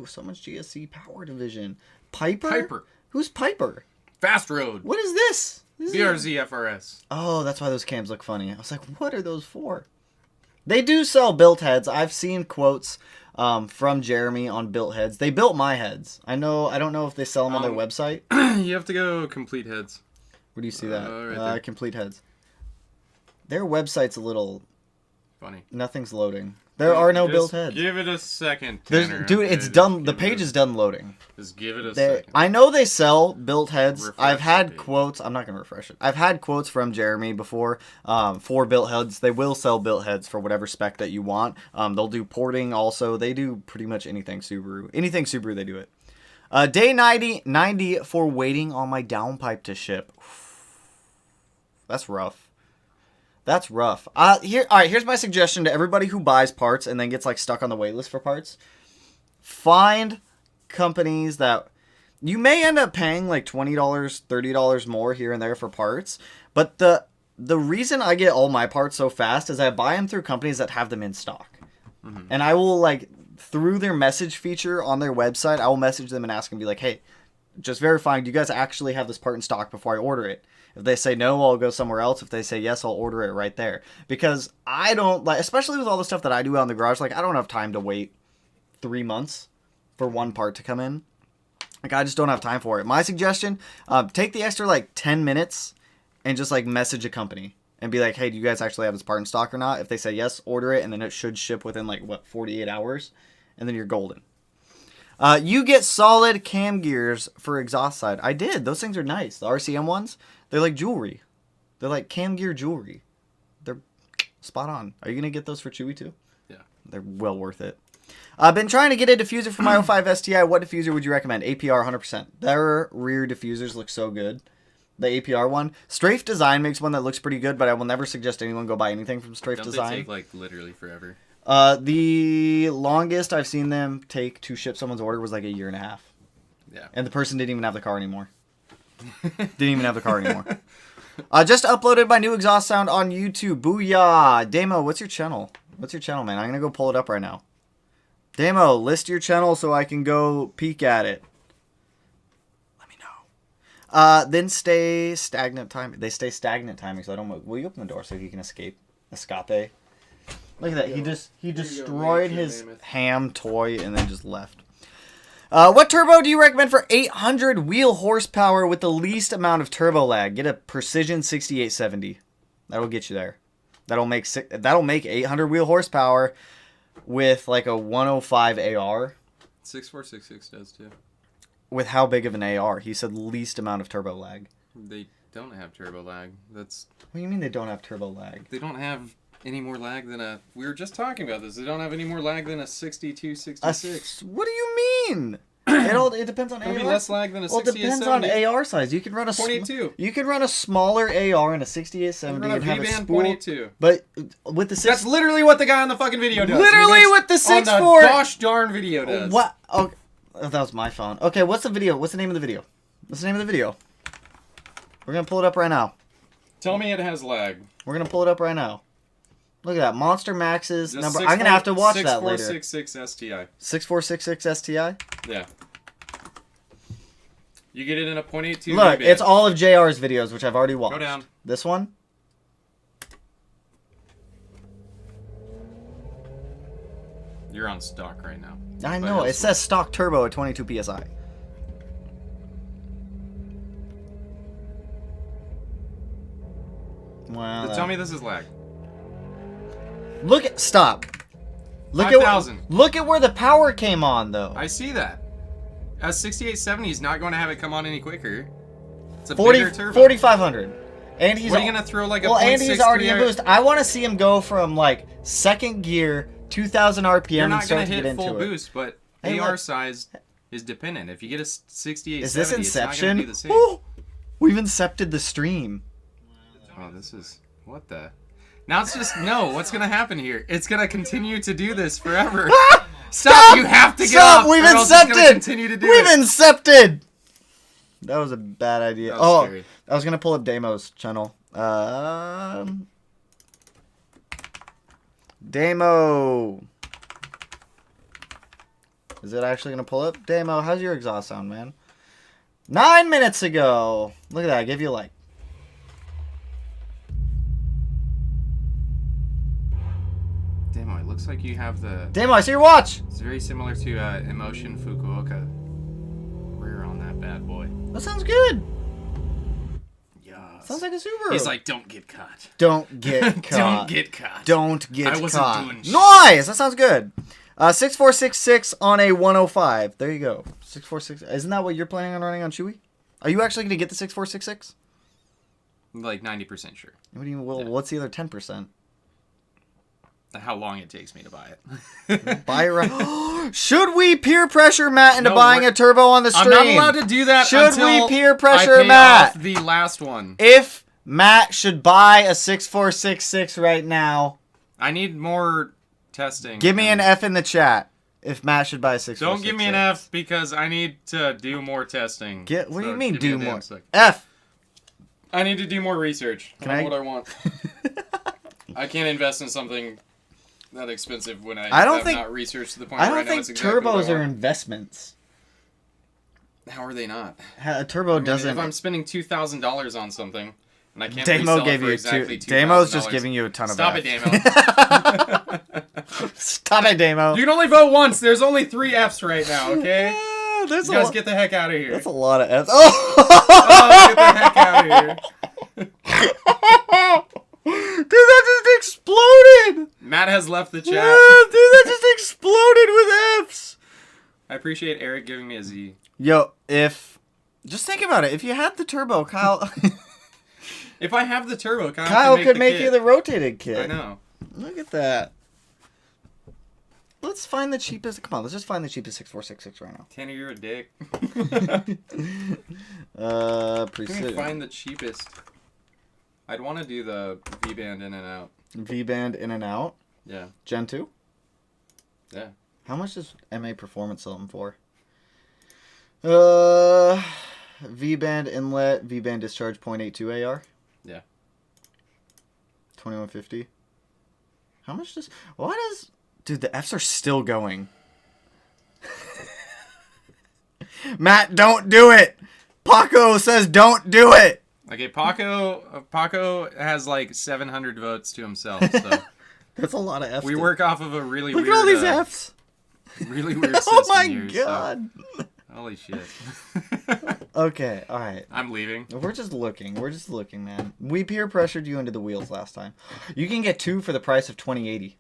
So much GSC power division. Piper? Who's Piper? Fast Road. What is this? BRZ FRS. Oh, that's why those cams look funny. I was like, what are those for? They do sell built heads. I've seen quotes from Jeremy on built heads. They built my heads. I don't know if they sell them on their website. You have to go complete heads. Where do you see that? Right there. Complete heads. Their website's a little... Funny. Nothing's loading. There are no Just built heads. Give it a second, There's, Tanner. dude, Okay, it's just done. The give page it is done loading. Just give it a They, second. I know they sell built heads. Refresh I've the had page. quotes. I'm not going to refresh it. I've had quotes from Jeremy before for built heads. They will sell built heads for whatever spec that you want. They'll do porting also. They do pretty much anything Subaru. Anything Subaru, they do it. Day 90 for waiting on my downpipe to ship. That's rough. That's rough. All right, here's my suggestion to everybody who buys parts and then gets like stuck on the wait list for parts. Find companies that you may end up paying like $20, $30 more here and there for parts, but the reason I get all my parts so fast is I buy them through companies that have them in stock. Mm-hmm. And I will like through their message feature on their website, I will message them and ask them, be like, "Hey, just verifying, do you guys actually have this part in stock before I order it?" If they say no, I'll go somewhere else. If they say yes, I'll order it right there. Because I don't like, especially with all the stuff that I do out in the garage, like I don't have time to wait 3 months for one part to come in. Like I just don't have time for it. My suggestion, take the extra like 10 minutes and just like message a company and be like, "Hey, do you guys actually have this part in stock or not?" If they say yes, order it, and then it should ship within like 48 hours, and then you're golden. You get solid cam gears for exhaust side. I did. Those things are nice. The RCM ones, they're like jewelry. They're like cam gear jewelry. They're spot on. Are you going to get those for Chewy too? Yeah. They're well worth it. I've been trying to get a diffuser for my 05 STI. What diffuser would you recommend? APR 100%. Their rear diffusers look so good. The APR one. Strafe Design makes one that looks pretty good, but I will never suggest anyone go buy anything from Strafe Don't Design. they take like literally forever? The longest I've seen them take to ship someone's order was like a year and a half. Yeah. And the person didn't even have the car anymore. Didn't even have the car anymore. Just uploaded my new exhaust sound on YouTube. Booyah! Damo, what's your channel? What's your channel, man? I'm going to go pull it up right now. Damo, list your channel so I can go peek at it. Let me know. Then stay stagnant timing. They stay stagnant timing, so I don't... Will you open the door so he can escape? Escape. Look at that. He destroyed his ham toy and then just left. What turbo do you recommend for 800 wheel horsepower with the least amount of turbo lag? Get a Precision 6870. That'll get you there. That'll make 800 wheel horsepower with like a 105 AR. 6466 does too. With how big of an AR? He said least amount of turbo lag. They don't have turbo lag. What do you mean they don't have turbo lag? They don't have any more lag than a... We were just talking about this. They don't have any more lag than a 6266. What do you mean? It depends on AR. It'll be less lag than a Well, it depends on 6870. AR size. You can run a 22. You can run a smaller AR in a 6870 Run a and have a V-band spool. 22. But with the That's literally what the guy on the fucking video does. Literally He with the makes- on 6.4. the gosh darn video does. What? Oh, that was my phone. Okay, what's the video? What's the name of the video? What's the name of the video? We're gonna pull it up right now. Tell me it has lag. We're gonna pull it up right now. Look at that, Monster Max's Just number. I'm gonna have to watch that later. 6466 STI. 6466 STI. Yeah. You get it in a .82. Look, V-band. it's all of JR's videos, which I've already watched. Go down. This one. You're on stock right now. I But know. It it's- says stock turbo at 22 psi. Wow. Tell me this is lag. Look at stop. Look 5,000. at look at where the power came on though. I see that. A 6870 is not going to have it come on any quicker. It's a 40 bigger turbo. 4,500. And he's What are you gonna throw like a well, and he's 0.63 already in boost. I want to see him go from like second gear, 2,000 RPM, You're and not start gonna to get hit into full it. boost, but Hey, AR look. size is dependent. If you get a 6870, Is this it's not gonna Inception? do the same. Ooh, we've incepted the stream. Oh, this is what the. Now it's just no. What's gonna happen here? It's gonna continue to do this forever. Stop! You have to get Stop! off. We've or else it's gonna incepted. continue to do We've it. incepted. That was a bad idea. That was Oh, scary. I was gonna pull up Damo's channel. Damo. Is it actually gonna pull up? Damo, how's your exhaust sound, man? 9 minutes ago. Look at that. I gave you a like. Demo, it looks like you have the. Damo, I see your watch. It's very similar to Emotion Fukuoka. Rear on that bad boy. That sounds good. Yeah. Sounds like a Subaru. He's like, don't get caught. don't get caught. Don't get caught. Don't get I wasn't caught. doing shit. Nice. That sounds good. 6466 on a 105. There you go. 6466. Isn't that what you're planning on running on Chewy? Are you actually going to get the 6466? Like 90% sure. What do you? Well, Yeah. what's the other 10%? How long it takes me to buy it. Buy it right. Should we peer pressure Matt into No, buying what- a turbo on the stream? I'm not allowed to do that. Should until we peer I pressure pay Matt? off the last one. If Matt should buy a 6466 right now, I need more testing. give me an and- F in the chat. If Matt should buy a 6466. Don't give me an F because I need to do more testing. What do So you mean give me do a damn more? sec. F. I need to do more research. Can on I- what I want. I can't invest in something that expensive when I don't have think- not researched to the point I where don't I know think it's exactly what I turbos are want. investments. How are they not? A turbo I mean, doesn't. If I'm spending $2,000 on something and I can't Damo resell gave it for you exactly two. Damo's just $2,000, giving you a ton of Stop Fs. it, Damo. Stop it, Damo. You can only vote once. There's only 3 Fs right now, okay? There's You guys get the heck out of here. that's a lot of Fs. Oh, get the heck out of here. Dude, that just exploded. Matt has left the chat. Yeah, dude, that just exploded with Fs. I appreciate Eric giving me a Z. Yo, just think about it. If you had the turbo, Kyle, If I have the turbo, Kyle could the make kit. you the rotated kit. I know. Look at that. Let's find the cheapest. Come on, let's just find the cheapest 6466 right now. Tanner, you're a dick. Can we Precision. find the cheapest? I'd want to do the V-band in and out. V-band in and out. Yeah. Gen 2. Yeah. How much does MA Performance sell them for? V-band inlet, V-band discharge 0.82 AR. Yeah. 2150. How much does? Why does? Dude, the Fs are still going. Matt, don't do it. Paco says don't do it. Okay, Paco has like 700 votes to himself, so That's a lot of Fs. we to- work off of a really Look weird at all these Fs. really weird system Oh my here, so- god. Holy shit. Okay, all right. I'm leaving. We're just looking. We're just looking, man. We peer pressured you into the wheels last time. You can get 2 for the price of 2080.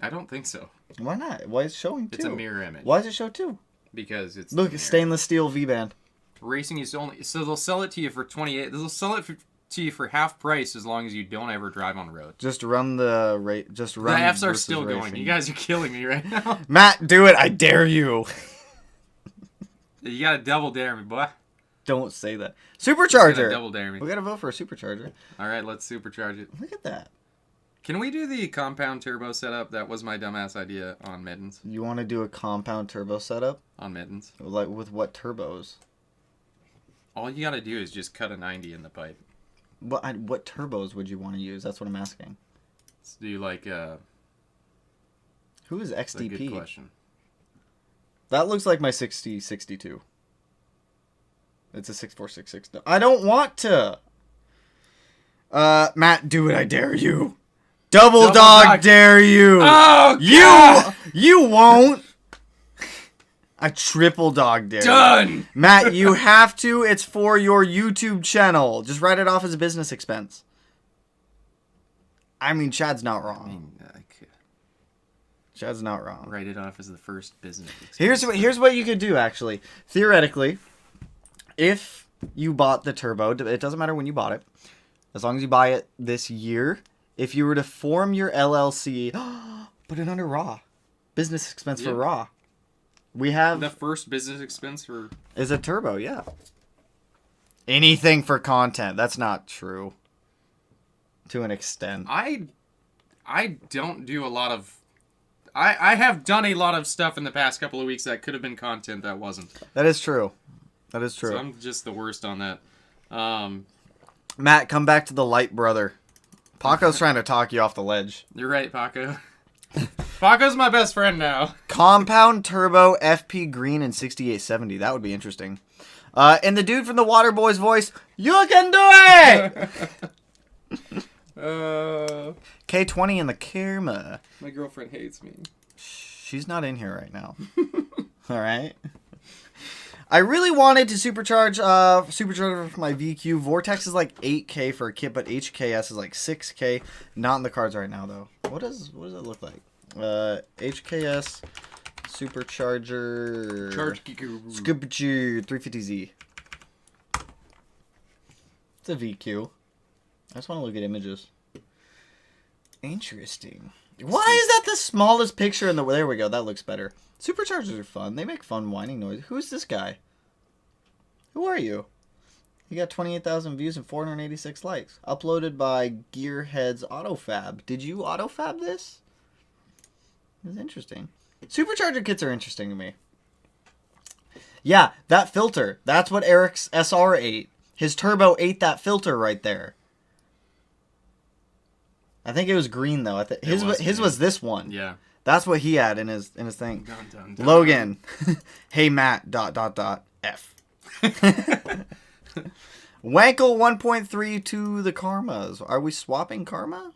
I don't think so. Why not? Why is it showing 2? It's a mirror image. Why does it show 2? Because it's Look, the mirror. stainless steel V-band. Racing is only so they'll sell it to you for 28. They'll sell it to you for half price as long as you don't ever drive on the road. Just run the rate. Just The run. Fs are versus still going. racing. You guys are killing me right now. Matt, do it. I dare you. You gotta double dare me, boy. Don't say that. You gotta Supercharger. double dare me. We gotta vote for a supercharger. All right, let's supercharge it. Look at that. Can we do the compound turbo setup? That was my dumbass idea on mittens. You want to do a compound turbo setup? On mittens. Like with what turbos? All you gotta do is just cut a 90 in the pipe. What turbos would you want to use? That's what I'm asking. Let's do like Who is that's a good XDP? question. That looks like my 6062. It's a 6466. No, I don't want to. Matt, do it. I dare you. Double Double dog dog. dare you. Oh, God! You won't. I triple dog dare. you. Done! Matt, you have to. It's for your YouTube channel. Just write it off as a business expense. I mean, Chad's not I wrong. mean, I could Chad's not wrong. write it off as the first business expense. Here's what you could do, actually. Theoretically, if you bought the turbo, it doesn't matter when you bought it, as long as you buy it this year, if you were to form your LLC, put it under Raw. Business expense for Yeah. Raw. We have... The first business expense for... is a turbo, yeah. Anything for content. That's not true. To an extent. I don't do a lot of... I have done a lot of stuff in the past couple of weeks that could have been content that wasn't. That is true. That is true. So I'm just the worst on that. Matt, come back to the light, brother. Paco's trying to talk you off the ledge. You're right, Paco. Paco's my best friend now. Compound turbo FP green and 6870. That would be interesting. And the dude from the Waterboy's voice, you can do it! K20 in the camera. My girlfriend hates me. She's not in here right now. All right. I really wanted to supercharge for my VQ. Vortex is like 8K for a kit, but HKS is like 6K. Not in the cards right now though. What does it look like? HKS supercharger. Charge Kiku. Scoopchu 350Z. It's a VQ. I just want to look at images. Interesting. Why is that the smallest picture in the... There we go. That looks better. Superchargers are fun. They make fun whining noise. Who's this guy? Who are you? You got 28,000 views and 486 likes. Uploaded by Gearheads Autofab. Did you autofab this? It's interesting. Supercharger kits are interesting to me. Yeah, that filter. That's what Eric's SR ate. His turbo ate that filter right there. I think it was green though. His was this one. Yeah. That's what he had in his thing. Dun, dun, dun. Logan, hey Matt. F. Wankel 1.3 to the karmas. Are we swapping karma?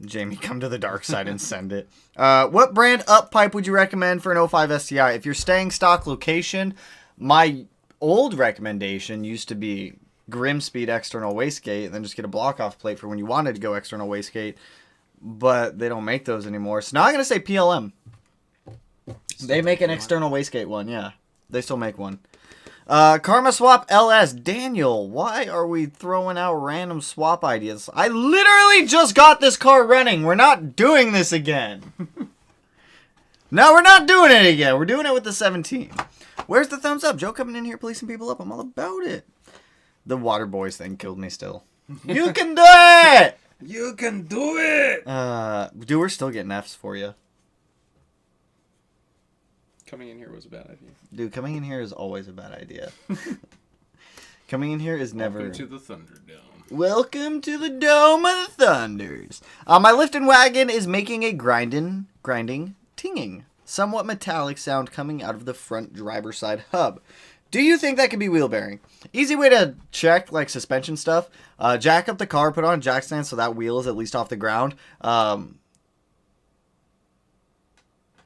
Jamie, come to the dark side and send it. What brand up pipe would you recommend for an 05 STI? If you're staying stock location, my old recommendation used to be Grimspeed external wastegate, and then just get a block off plate for when you wanted to go external wastegate. But they don't make those anymore. So now I'm going to say PLM. They make an external wastegate one, yeah. They still make one. Karma Swap LS. Daniel, why are we throwing out random swap ideas? I literally just got this car running. We're not doing this again. No, we're not doing it again. We're doing it with the 17. Where's the thumbs up? Joe coming in here policing people up. I'm all about it. The Water Boys thing killed me still. You can do it! You can do it! Dude, we're still getting Fs for you. Coming in here was a bad idea. Dude, coming in here is always a bad idea. Coming in here is never... Welcome to the Thunderdome. Welcome to the Dome of the Thunders. My lifting wagon is making a grinding, tinging, somewhat metallic sound coming out of the front driver's side hub. Do you think that could be wheel bearing? Easy way to check, like, suspension stuff. Jack up the car, put on a jack stand so that wheel is at least off the ground.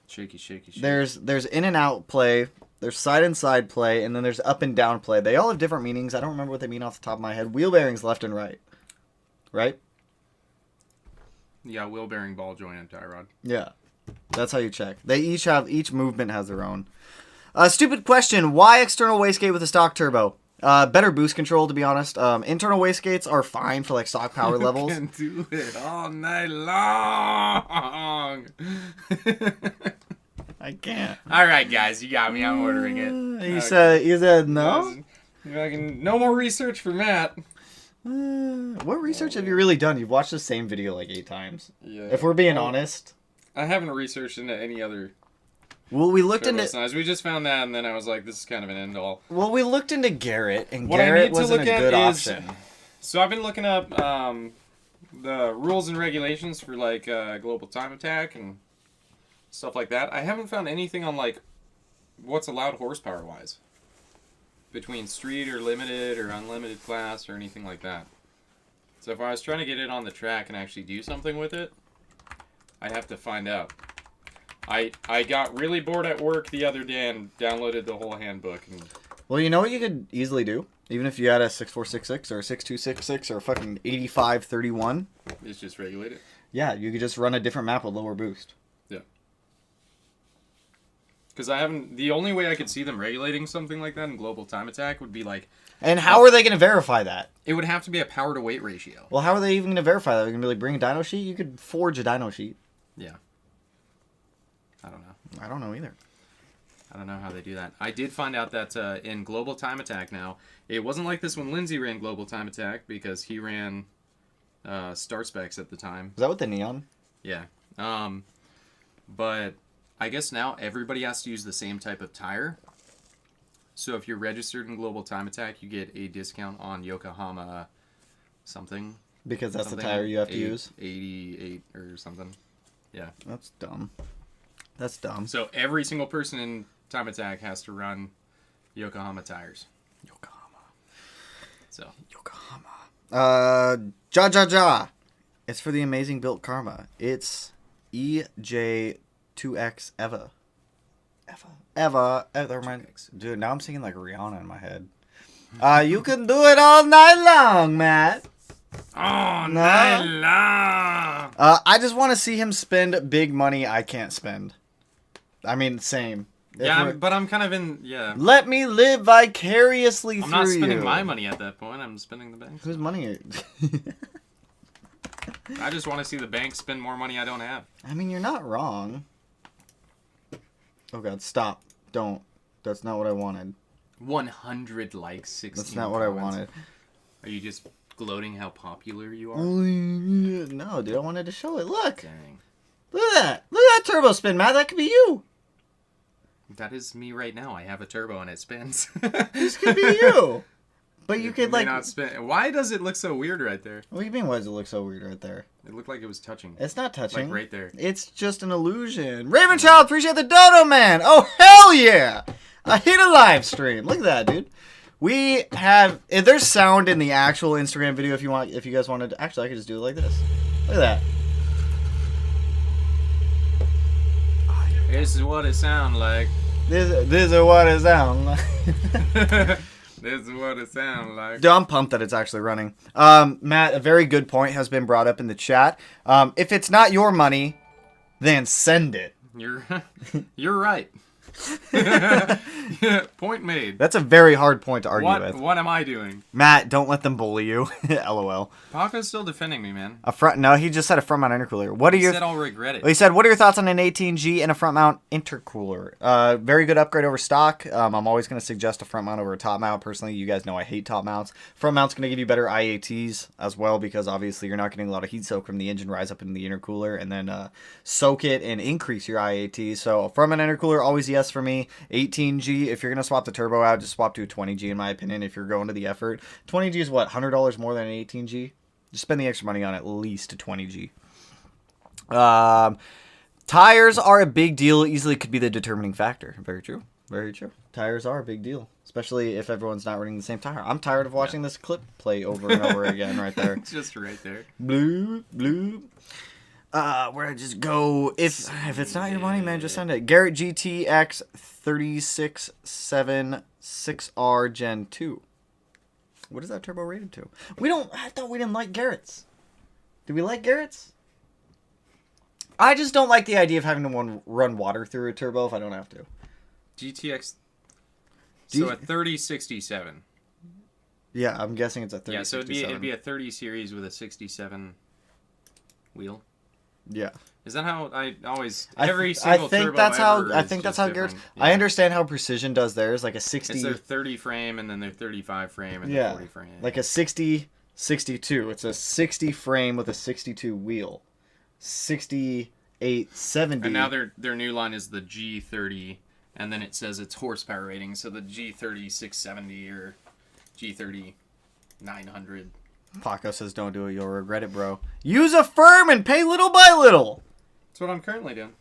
Shaky, shaky, shaky. There's in and out play. There's side and side play, and then there's up and down play. They all have different meanings. I don't remember what they mean off the top of my head. Wheel bearings left and right. Right? Yeah, wheel bearing, ball joint, and tie rod. Yeah. That's how you check. Each movement has their own. Stupid question. Why external wastegate with a stock turbo? Better boost control, to be honest. Internal wastegates are fine for like stock power levels. You can do it all night long. I can't. All right, guys, you got me. I'm ordering it. You said no? No more research for Matt. What research have you really done? You've watched the same video like 8 times. Yeah. If we're being honest. I haven't researched into any other. Well, we looked turbo into. size. We just found that, and then I was like, "This is kind of an end all." Well, we looked into Garrett, and What I Garrett need to wasn't look a at good is- option. So I've been looking up the rules and regulations for like global time attack and stuff like that. I haven't found anything on like what's allowed horsepower wise between street or limited or unlimited class or anything like that. So if I was trying to get it on the track and actually do something with it, I'd have to find out. I got really bored at work the other day and downloaded the whole handbook. And Well, you know what you could easily do? Even if you had a 6466 or a 6266 or a fucking 8531. It's just regulated. Yeah, you could just run a different map with lower boost. Yeah. Because I haven't... The only way I could see them regulating something like that in Global Time Attack would be like... And how are they going to verify that? It would have to be a power to weight ratio. Well, how are they even going to verify that? They're going to be like, bring a dyno sheet? You could forge a dyno sheet. Yeah. I don't know. I don't know either. I don't know how they do that. I did find out that in Global Time Attack now, it wasn't like this when Lindsay ran Global Time Attack because he ran Star Specs at the time. Is that with the neon? Yeah. But I guess now everybody has to use the same type of tire. So if you're registered in Global Time Attack, you get a discount on Yokohama something. Because that's something the tire you have to use? 88 or something. Yeah. That's dumb. That's dumb. So every single person in Time Attack has to run Yokohama tires. Yokohama. So Yokohama. Ja. It's for the amazing built karma. It's EJ2X Eva. Eva. Dude, now I'm singing like Rihanna in my head. You can do it all night long, Matt. Oh, No? Nyla! I just want to see him spend big money I can't spend. I mean, same. Yeah, but I'm kind of in. Yeah. Let me live vicariously I'm through not spending you. my money at that point. I'm spending the bank's. Whose money? I just want to see the bank spend more money I don't have. I mean, you're not wrong. Oh God, stop! Don't. That's not what I wanted. 100 likes, 16. That's not what I comments. wanted. Are you just gloating how popular you are? No, dude, I wanted to show it. Look, Dang. look at that. Look at that turbo spin, Matt. That could be you. That is me right now. I have a turbo and it spins. This could be you. But you It could may like. not spin. Why does it look so weird right there? What do you mean? Why does it look so weird right there? It looked like it was touching. It's not touching. Like right there. It's just an illusion. Ravenchild, appreciate the dodo, man. Oh hell yeah! I hit a live stream. Look at that, dude. We have. If there's sound in the actual Instagram video, if you guys wanted to. Actually, I could just do it like this. Look at that. This is what it sounds like. This is what it sounds like. This is what it sounds like. Dude, I'm pumped that it's actually running. Matt, a very good point has been brought up in the chat. If it's not your money, then send it. You're right. Point made. That's a very hard point to argue with. What am I doing? Matt, don't let them bully you. LOL. Paco's still defending me, man. No, he just said a front mount intercooler. What are He your? said I'll regret it. He said, "What are your thoughts on an 18G and a front mount intercooler?" Very good upgrade over stock. I'm always going to suggest a front mount over a top mount. Personally, you guys know I hate top mounts. Front mount's going to give you better IATs as well because obviously you're not getting a lot of heat soak from the engine rise up into the intercooler and then soak it and increase your IAT. So from an intercooler, always yes for me. 18G, if you're going to swap the turbo out, just swap to a 20G in my opinion if you're going to the effort. 20G is what, $100 more than an 18G? Just spend the extra money on at least a 20G. Tires are a big deal, easily could be the determining factor. Very true. Very true. Tires are a big deal, especially if everyone's not running the same tire. I'm tired of watching this clip play over and over again right there. It's just right there. Blue. Where I just go. If it's not your money, man, just send it. Garrett GTX 36776R Gen 2. What is that turbo rated to? I thought we didn't like Garrett's. Do we like Garrett's? I just don't like the idea of having to run water through a turbo if I don't have to. GTX. So a 3067. Yeah, I'm guessing it's a 30. Yeah, so it'd be a 30 series with a 67 wheel. Yeah. Is that how I always I every think turbo that's how ever I is think that's just how Garrett's. different. I Yeah. understand how Precision does theirs, like a 60. It's their 30 frame and then their 35 frame and Yeah, their 40 frame. like a 62. It's a 60 frame with a 62 wheel. 6870. And now their new line is the G30, and then it says its horsepower rating. So the G30 670 or G30 900. Paco says, "Don't do it. You'll regret it, bro. Use a firm and pay little by little." That's what I'm currently doing.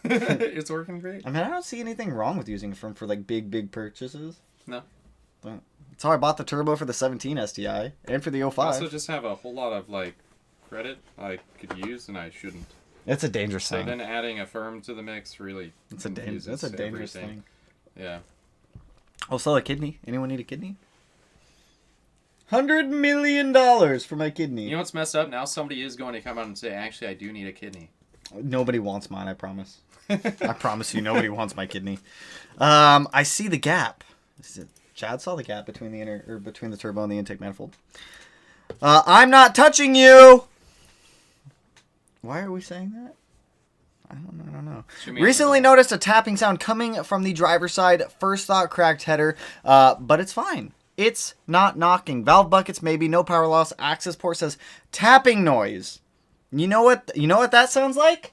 It's working great. I mean, I don't see anything wrong with using a firm for like big purchases. No. That's how I bought the turbo for the 17 STI and for the I 05. also just have a whole lot of like credit I could use and I shouldn't. It's a dangerous So thing. then adding a firm to the mix really It's a confuses dangerous everything. thing. Yeah. I'll sell a kidney. Anyone need a kidney? $100 million for my kidney. You know what's messed up? Now somebody is going to come out and say, actually, I do need a kidney. Nobody wants mine, I promise. I promise you, nobody wants my kidney. I see the gap. Chad saw the gap between between the turbo and the intake manifold. I'm not touching you. Why are we saying that? I don't know. Recently noticed a tapping sound coming from the driver's side. First thought cracked header, but it's fine. It's not knocking. Valve buckets maybe, no power loss. Access port says tapping noise. You know what that sounds like?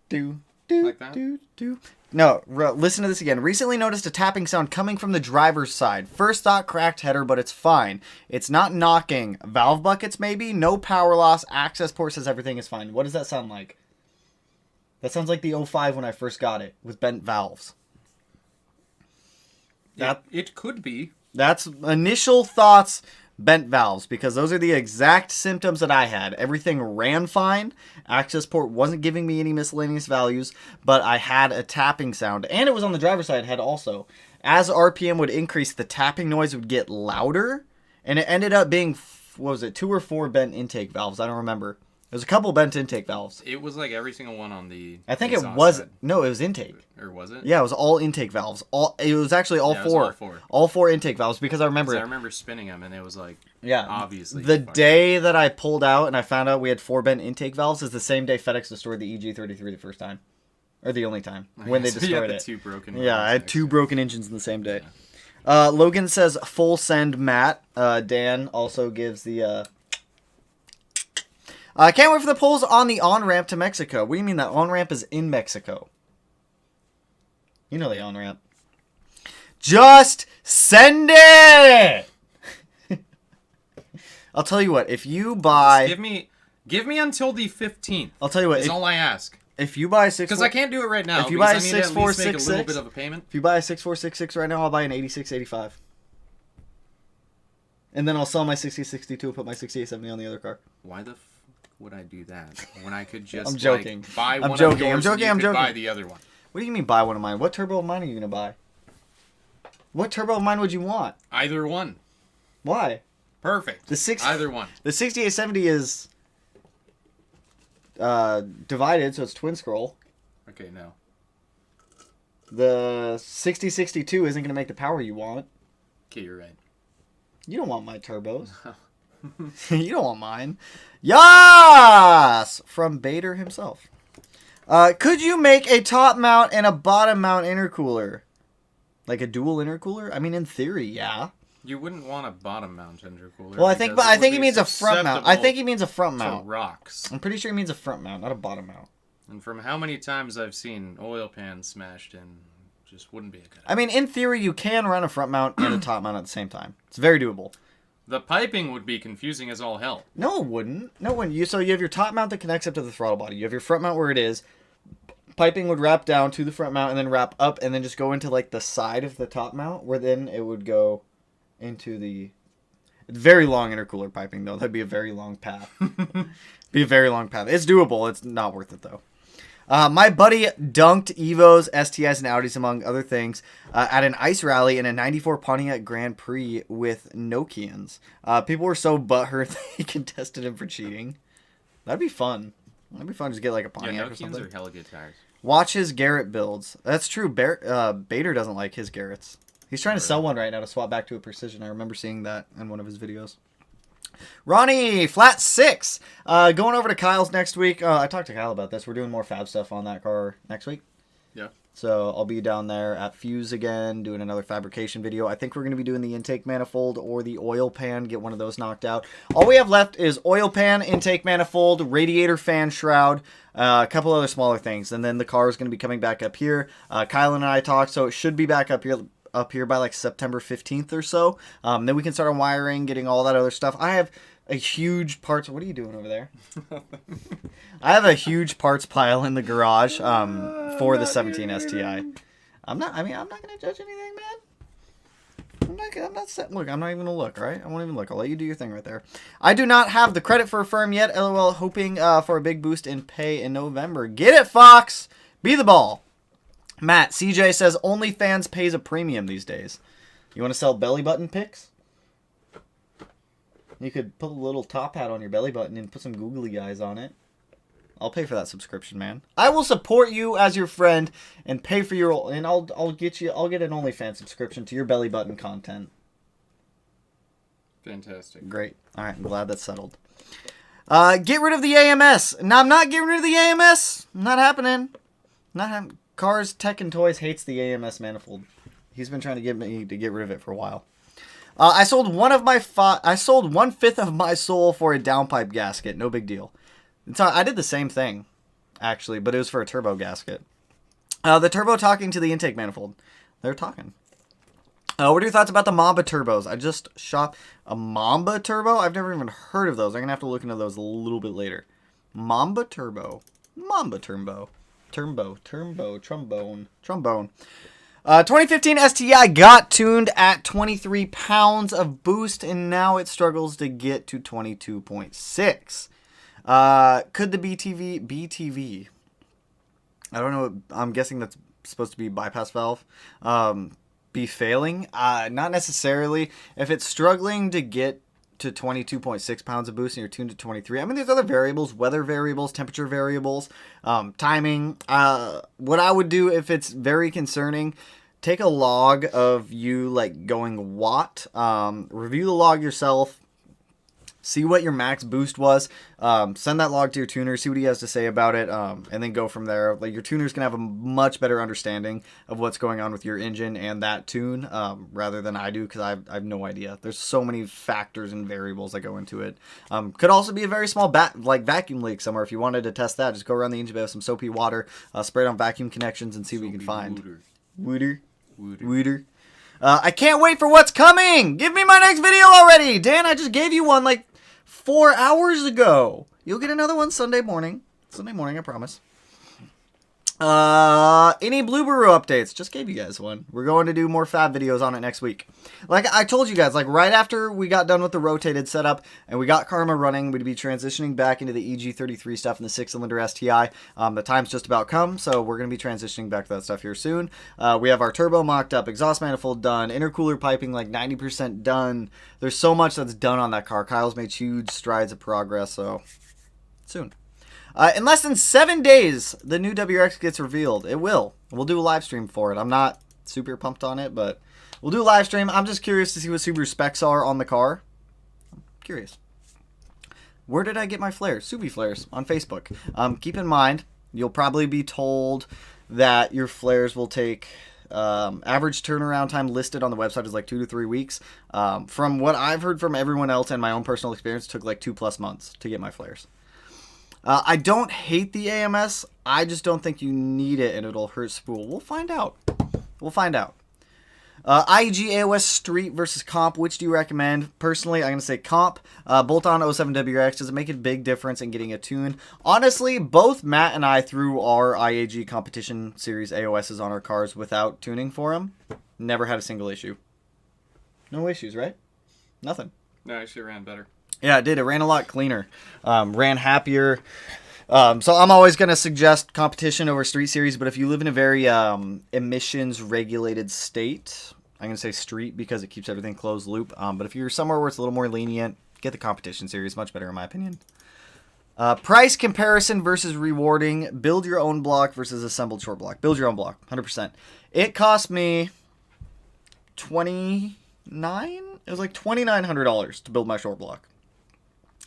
Like that? No, listen to this again. Recently noticed a tapping sound coming from the driver's side. First thought cracked header, but it's fine. It's not knocking. Valve buckets maybe, no power loss. Access port says everything is fine. What does that sound like? That sounds like the 05 when I first got it with bent valves. It could be. That's initial thoughts, bent valves, because those are the exact symptoms that I had. Everything ran fine. Access port wasn't giving me any miscellaneous values, but I had a tapping sound. And it was on the driver's side head also. As RPM would increase, the tapping noise would get louder, and it ended up being, 2 or 4 bent intake valves? I don't remember. There's a couple bent intake valves. It was like every single one on the I think it exhaust was... side. No, it was intake. Or was it? Yeah, it was all intake valves. It was actually all Yeah, it was four. all four. All 4 intake valves, because I remember... 'Cause I remember spinning them, and it was like... Yeah. Obviously. The day that I pulled out and I found out we had 4 bent intake valves is the same day FedEx destroyed the EG33 the first time. Or the only time. When they So you destroyed had the it. 2 broken Yeah, I had next 2 to it. broken engines in the same day. Logan says full send Matt. Dan also gives the... I can't wait for the polls on the on-ramp to Mexico. What do you mean that on-ramp is in Mexico? You know the on-ramp. Just send it! I'll tell you what, if you buy... Just give me until the 15th. I'll tell you what, That's all I ask. if you buy 6... Because I can't do it right now. If you buy a because I need to at least make a 6466 little bit of a payment. If you buy a 6466 right now, I'll buy an 8685. And then I'll sell my 6062 and put my 6870 on the other car. Why the would I do that when I could just I'm joking. Like, buy I'm one joking, of yours I'm joking, and I'm you could buy joking. the other one? What do you mean buy one of mine? What turbo of mine are you going to buy? What turbo of mine would you want? Either one. Why? Perfect. Either one. The 6870 is divided, so it's twin scroll. Okay, no. The 6062 isn't going to make the power you want. Okay, you're right. You don't want my turbos. You don't want mine. Yas! From Bader himself. Could you make a top mount and a bottom mount intercooler? Like a dual intercooler? I mean, in theory, yeah. You wouldn't want a bottom mount intercooler. Well, I think he means a front mount. I think he means a front to mount. rocks. I'm pretty sure he means a front mount, not a bottom mount. And from how many times I've seen oil pans smashed in, just wouldn't be a good idea. I mean, in theory, you can run a front mount and a top mount at the same time. It's very doable. The piping would be confusing as all hell. No, it wouldn't. No, it wouldn't. So you have your top mount that connects up to the throttle body. You have your front mount where it is. Piping would wrap down to the front mount and then wrap up and then just go into like the side of the top mount where then it would go into the very long intercooler piping though. That'd be a very long path. Be a very long path. It's doable. It's not worth it though. My buddy dunked Evos, STIs, and Audis, among other things, at an ice rally in a 94 Pontiac Grand Prix with Nokians. People were so butthurt they contested him for cheating. That'd be fun. That'd be fun to just get like a Pontiac or Nokians something. are hella good tires. Watch his Garrett builds. That's true. Bader doesn't like his Garretts. He's trying to sell one right now to swap back to a Precision. I remember seeing that in one of his videos. Ronnie, flat 6. Going over to Kyle's next week. I talked to Kyle about this. We're doing more fab stuff on that car next week. Yeah. So I'll be down there at Fuse again, doing another fabrication video. I think we're going to be doing the intake manifold or the oil pan, get one of those knocked out. All we have left is oil pan, intake manifold, radiator fan shroud, a couple other smaller things. And then the car is going to be coming back up here. Kyle and I talked, so it should be back up here by like September 15th or so. Then we can start on wiring, getting all that other stuff. I have a huge parts... What are you doing over there? I have a huge parts pile in the garage for the 17 STI. I'm not going to judge anything, man. Look, I'm not even going to look, all right? I won't even look. I'll let you do your thing right there. I do not have the credit for a firm yet. LOL, hoping for a big boost in pay in November. Get it, Fox! Be the ball. Matt, CJ says OnlyFans pays a premium these days. You want to sell belly button pics? You could put a little top hat on your belly button and put some googly eyes on it. I'll pay for that subscription, man. I will support you as your friend and pay for your, and I'll get an OnlyFans subscription to your belly button content. Fantastic. Great. All right, I'm glad that's settled. Get rid of the AMS. Now, I'm not getting rid of the AMS. Not happening. Not happening. Cars, Tech, and Toys hates the AMS manifold. He's been trying to get me to get rid of it for a while. I sold 1/5 of my soul for a downpipe gasket. No big deal. I did the same thing, actually, but it was for a turbo gasket. The turbo talking to the intake manifold. They're talking. What are your thoughts about the Mamba turbos? I just shot a Mamba turbo. I've never even heard of those. I'm going to have to look into those a little bit later. Mamba turbo. Mamba turbo. Trombone. 2015 STI got tuned at 23 pounds of boost, and now it struggles to get to 22.6. Could the BTV, I don't know, I'm guessing that's supposed to be bypass valve, be failing? Not necessarily. If it's struggling to get to 22.6 pounds of boost and you're tuned to 23, I mean, there's other variables, weather variables, temperature variables, timing. What I would do if it's very concerning, take a log of you like going watt, review the log yourself, see what your max boost was, send that log to your tuner, see what he has to say about it, and then go from there. Like, your tuner's going to have a much better understanding of what's going on with your engine and that tune, rather than I do, because I have no idea. There's so many factors and variables that go into it. Could also be a very small vacuum leak somewhere. If you wanted to test that, just go around the engine bay with some soapy water, spray it on vacuum connections, and see what you can find. Wooter. I can't wait for what's coming! Give me my next video already! Dan, I just gave you one like 4 hours ago. You'll get another one Sunday morning. I promise. Any Blueberry updates? Just gave you guys one. We're going to do more fab videos on it next week. Like I told you guys, like right after we got done with the rotated setup and we got Karma running, we'd be transitioning back into the EG33 stuff and the 6-cylinder STI. The time's just about come, so we're going to be transitioning back to that stuff here soon. We have our turbo mocked up, exhaust manifold done, intercooler piping like 90% done. There's so much that's done on that car. Kyle's made huge strides of progress, so soon. In less than 7 days, the new WRX gets revealed. It will. We'll do a live stream for it. I'm not super pumped on it, but we'll do a live stream. I'm just curious to see what Subaru specs are on the car. I'm curious. Where did I get my flares? Subi flares on Facebook. Keep in mind, you'll probably be told that your flares will take... average turnaround time listed on the website is like 2 to 3 weeks. From what I've heard from everyone else and my own personal experience, it took like 2+ months to get my flares. I don't hate the AMS. I just don't think you need it and it'll hurt spool. We'll find out. IEG AOS Street versus Comp. Which do you recommend? Personally, I'm going to say Comp. Bolt-on 07 WRX. Does it make a big difference in getting a tune? Honestly, both Matt and I threw our IAG competition series AOSs on our cars without tuning for them. Never had a single issue. No issues, right? Nothing. No, actually ran better. Yeah, it did. It ran a lot cleaner. Ran happier. So I'm always going to suggest competition over street series, but if you live in a very emissions-regulated state, I'm going to say street because it keeps everything closed loop. But if you're somewhere where it's a little more lenient, get the competition series. Much better in my opinion. Price comparison versus rewarding. Build your own block versus assembled short block. Build your own block, 100%. It cost me $29? It was like $2,900 to build my short block.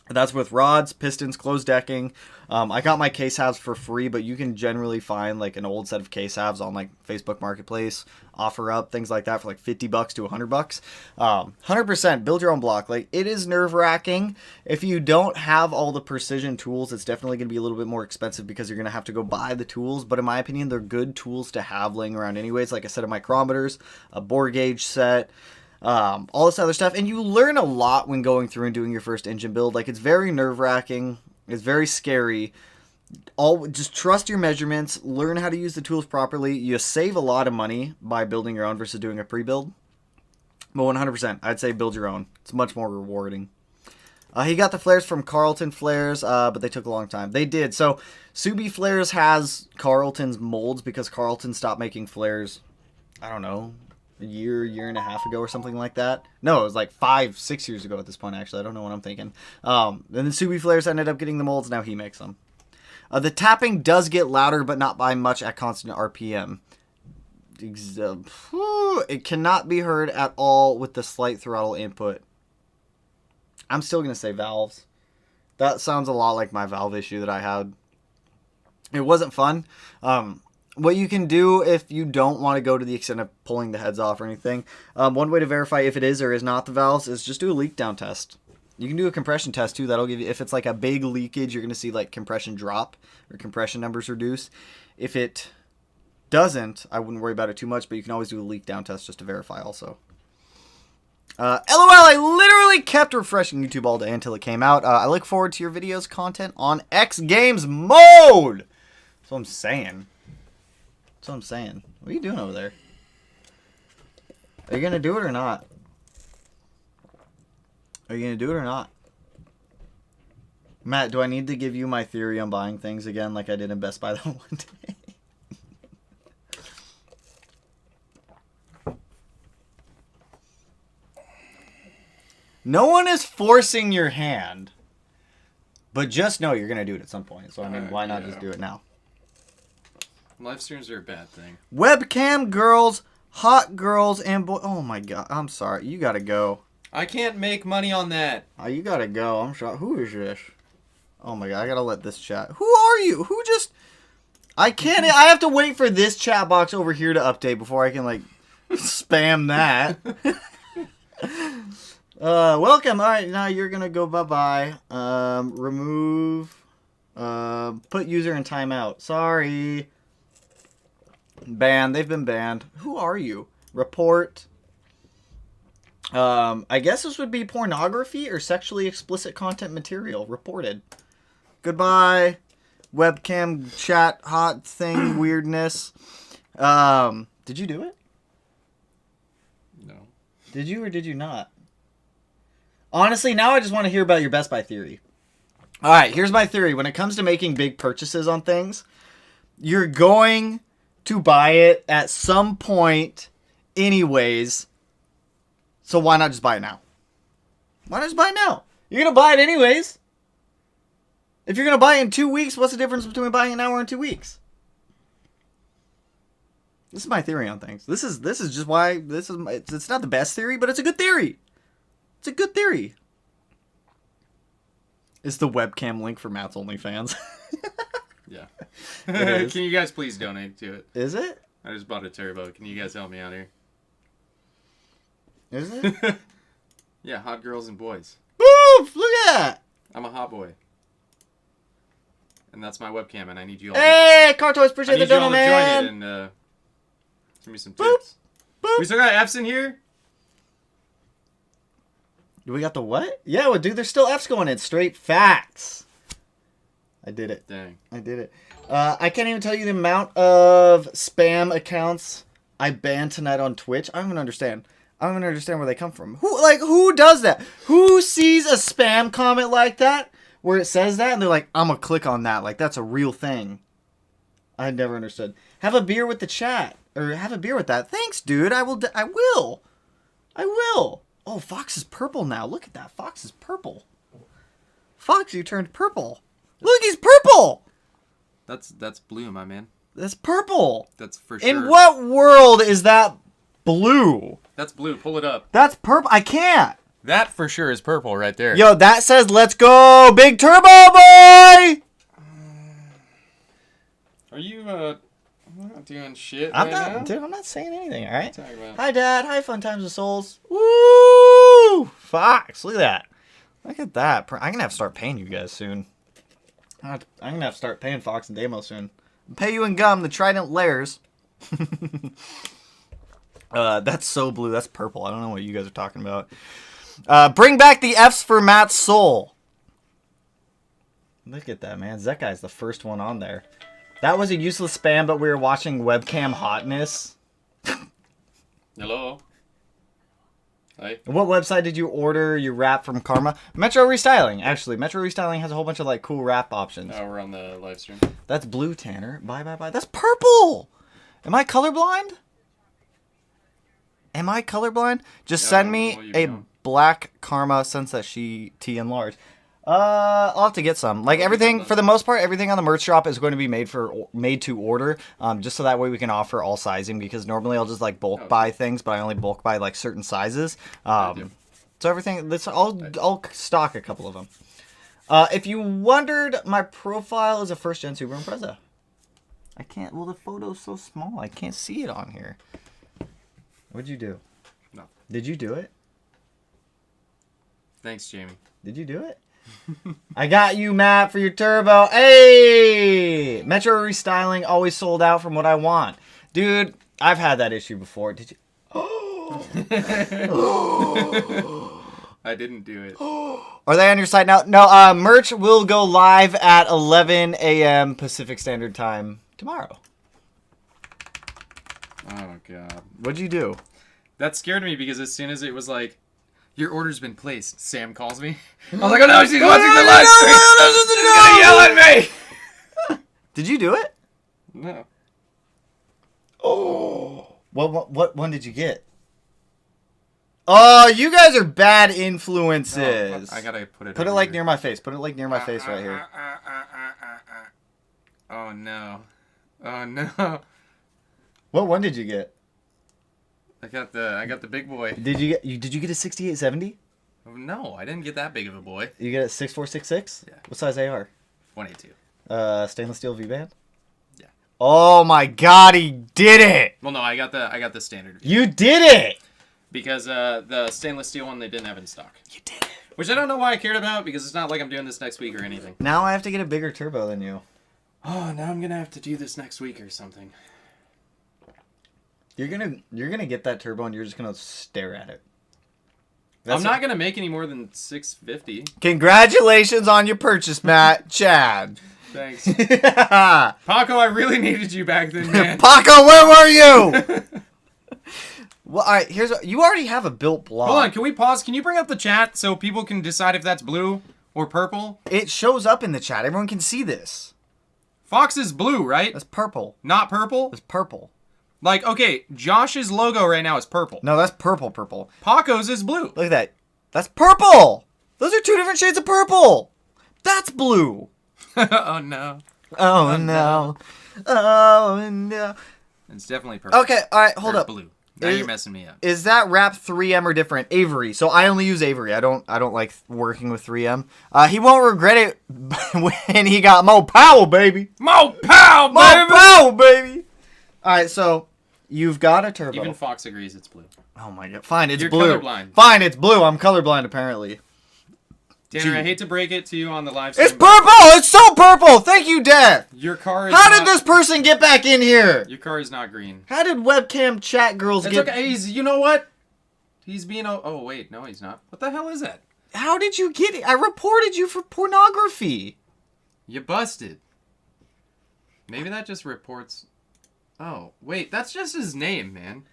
That's with rods, pistons, closed decking. I got my case halves for free, but you can generally find like an old set of case halves on like Facebook Marketplace, offer up, things like that for like $50 to $100. 100% build your own block. Like, it is nerve-wracking. If you don't have all the precision tools, it's definitely going to be a little bit more expensive because you're going to have to go buy the tools. But in my opinion, they're good tools to have laying around anyways. Like a set of micrometers, a bore gauge set, all this other stuff, and you learn a lot when going through and doing your first engine build. Like, it's very nerve-wracking, it's very scary. Just trust your measurements, learn how to use the tools properly. You save a lot of money by building your own versus doing a pre-build. But 100%, I'd say build your own. It's much more rewarding. He got the flares from Carlton Flares, but they took a long time. They did. So Subi Flares has Carlton's molds because Carlton stopped making flares, I don't know, a year and a half ago or something like that. No, it was like 5-6 years ago at this point, actually. I don't know what I'm thinking. And then Subi Flares ended up getting the molds. Now he makes them. The tapping does get louder, but not by much at constant RPM. It cannot be heard at all with the slight throttle input. I'm still going to say valves. That sounds a lot like my valve issue that I had. It wasn't fun. What you can do if you don't want to go to the extent of pulling the heads off or anything, one way to verify if it is or is not the valves is just do a leak down test. You can do a compression test too. That'll give you, if it's like a big leakage, you're going to see like compression drop or compression numbers reduce. If it doesn't, I wouldn't worry about it too much, but you can always do a leak down test just to verify also. LOL, I literally kept refreshing YouTube all day until it came out. I look forward to your videos content on X Games mode. That's what I'm saying. That's what I'm saying. What are you doing over there? Are you going to do it or not? Are you going to do it or not? Matt, do I need to give you my theory on buying things again like I did in Best Buy that one day? No one is forcing your hand. But just know you're going to do it at some point. So, I mean, why not just do it now? Live streams are a bad thing. Webcam girls, hot girls, and boy. Oh, my God. I'm sorry. You got to go. I can't make money on that. Oh, you got to go. I'm shocked. Who is this? Oh, my God. I got to let this chat. Who are you? Who just... I can't... I have to wait for this chat box over here to update before I can, like, spam that. Welcome. All right, now you're gonna go bye-bye. Remove. Put user in timeout. Sorry. Banned. They've been banned. Who are you? Report. I guess this would be pornography or sexually explicit content material. Reported. Goodbye. Webcam chat hot thing weirdness. Did you do it? No. Did you or did you not? Honestly, now I just want to hear about your Best Buy theory. All right, here's my theory. When it comes to making big purchases on things, you're going to buy it at some point anyways. So why not just buy it now? Why not just buy it now? You're going to buy it anyways. If you're going to buy it in 2 weeks, what's the difference between buying it now or in 2 weeks? This is my theory on things. This is just why it's not the best theory, but it's a good theory. It's a good theory. It's the webcam link for Matt's OnlyFans. Yeah. It is. Can you guys please donate to it? Is it? I just bought a turbo. Can you guys help me out here? Is it? Yeah, hot girls and boys. Boof! Look at that! I'm a hot boy. And that's my webcam, and I need you all Hey, Car Toys, I appreciate need the you all donut, to man! join it and give me some Boop. tips. Boop. We still got F's in here? We got the what? Yeah, well, dude, there's still F's going in. Straight facts. I did it. Dang. I did it. I can't even tell you the amount of spam accounts I banned tonight on Twitch. I don't even understand. I don't even understand where they come from. Who does that? Who sees a spam comment like that where it says that and they're like, I'm gonna click on that. Like, that's a real thing. I never understood. Have a beer with the chat. Or have a beer with that. Thanks, dude. I will. I will. Oh, Fox is purple now. Look at that. Fox is purple. Fox, you turned purple. Look, he's purple. That's blue, my man. That's purple. That's for sure. In what world is that blue? That's blue. Pull it up. That's purple. I can't. That for sure is purple right there. Yo, that says let's go, big turbo boy. Are you not doing shit I'm right not, now? dude. I'm not saying anything. All right. What are you talking about? Hi, Dad. Hi, Fun Times with Souls. Woo! Fox, look at that. Look at that. I'm gonna have to start paying you guys soon. I'm gonna have to start paying Fox and Damo soon. Pay you in gum, the Trident layers. That's so blue. That's purple. I don't know what you guys are talking about. Bring back the F's for Matt's soul. Look at that, man. That guy's the first one on there. That was a useless spam, but we were watching webcam hotness. Hello. Hi. What website did you order your wrap from Karma? Metro Restyling, actually. Metro Restyling has a whole bunch of like cool wrap options. Oh, we're on the live stream. That's blue, Tanner. Bye. That's purple! Am I colorblind? Am I colorblind? Just I send don't me know, you a know. black Karma Sunset Tea and large. I'll have to get some. Like I'll everything, get some. for the most part, everything on the merch shop is going to be made to order. Just so that way we can offer all sizing, because normally I'll just like bulk buy things, but I only bulk buy like certain sizes. do. So everything, I'll stock a couple of them. If you wondered, my profile is a first gen Subaru Impreza. I can't. Well, the photo's so small, I can't see it on here. What'd you do? No. Did you do it? Thanks, Jamie. Did you do it? I got you, Matt, for your turbo. Hey! Metro restyling always sold out from what I want. Dude, I've had that issue before. Did you? I didn't do it. Are they on your site now? No, merch will go live at 11 a.m. Pacific Standard Time tomorrow. Oh, God. What'd you do? That scared me because as soon as it was like, your order's been placed, Sam calls me. I'm like, oh no, she's watching the live stream. She's gonna yell at me. Did you do it? No. Oh. What one did you get? Oh, you guys are bad influences. I gotta put it. Put it over like here. near my face. Put it like near my face right here. Oh no. Oh no. What one did you get? I got the big boy. Did you get a 6870? No, I didn't get that big of a boy. You get a 6466? Yeah. What size AR? 182. Stainless steel V-band? Yeah. Oh my god, he did it! Well, no, I got the standard You did it! because the stainless steel one they didn't have in stock. You did it. Which I don't know why I cared about because it's not like I'm doing this next week or anything. Now I have to get a bigger turbo than you. Oh, now I'm gonna have to do this next week or something. You're gonna get that turbo and you're just gonna stare at it. I'm not gonna make any more than 650. Congratulations on your purchase, Matt. Chad. Thanks, Paco, Paco. I really needed you back then, man. where were you? Well, all right. You already have a built block. Hold on, can we pause? Can you bring up the chat so people can decide if that's blue or purple? It shows up in the chat. Everyone can see this. Fox is blue, right? That's purple. Not purple? That's purple. Like, okay, Josh's logo right now is purple. No, that's purple. Paco's is blue. Look at that. That's purple. Those are two different shades of purple. That's blue. Oh, no. Oh, no. Oh, no. It's definitely purple. Okay, all right, hold Or up. blue. Now you're messing me up. Is that wrap 3M or different? Avery. So I only use Avery. I don't like working with 3M. He won't regret it when he got more power, baby. More pow, More baby! power, baby. All right, so you've got a turbo. Even Fox agrees it's blue. Oh my god. Fine, it's You're blue. colorblind. Fine, it's blue. I'm colorblind apparently. Tanner, I hate to break it to you on the live stream. It's purple. It's so purple. Thank you, Death. Your car is How not, did this person get back in here? Your car is not green. How did webcam chat girls It's get? okay. You know what? He's being... Oh, wait. No, he's not. What the hell is that? How did you get it? I reported you for pornography. You busted. Maybe that just reports... Oh, wait. That's just his name, man.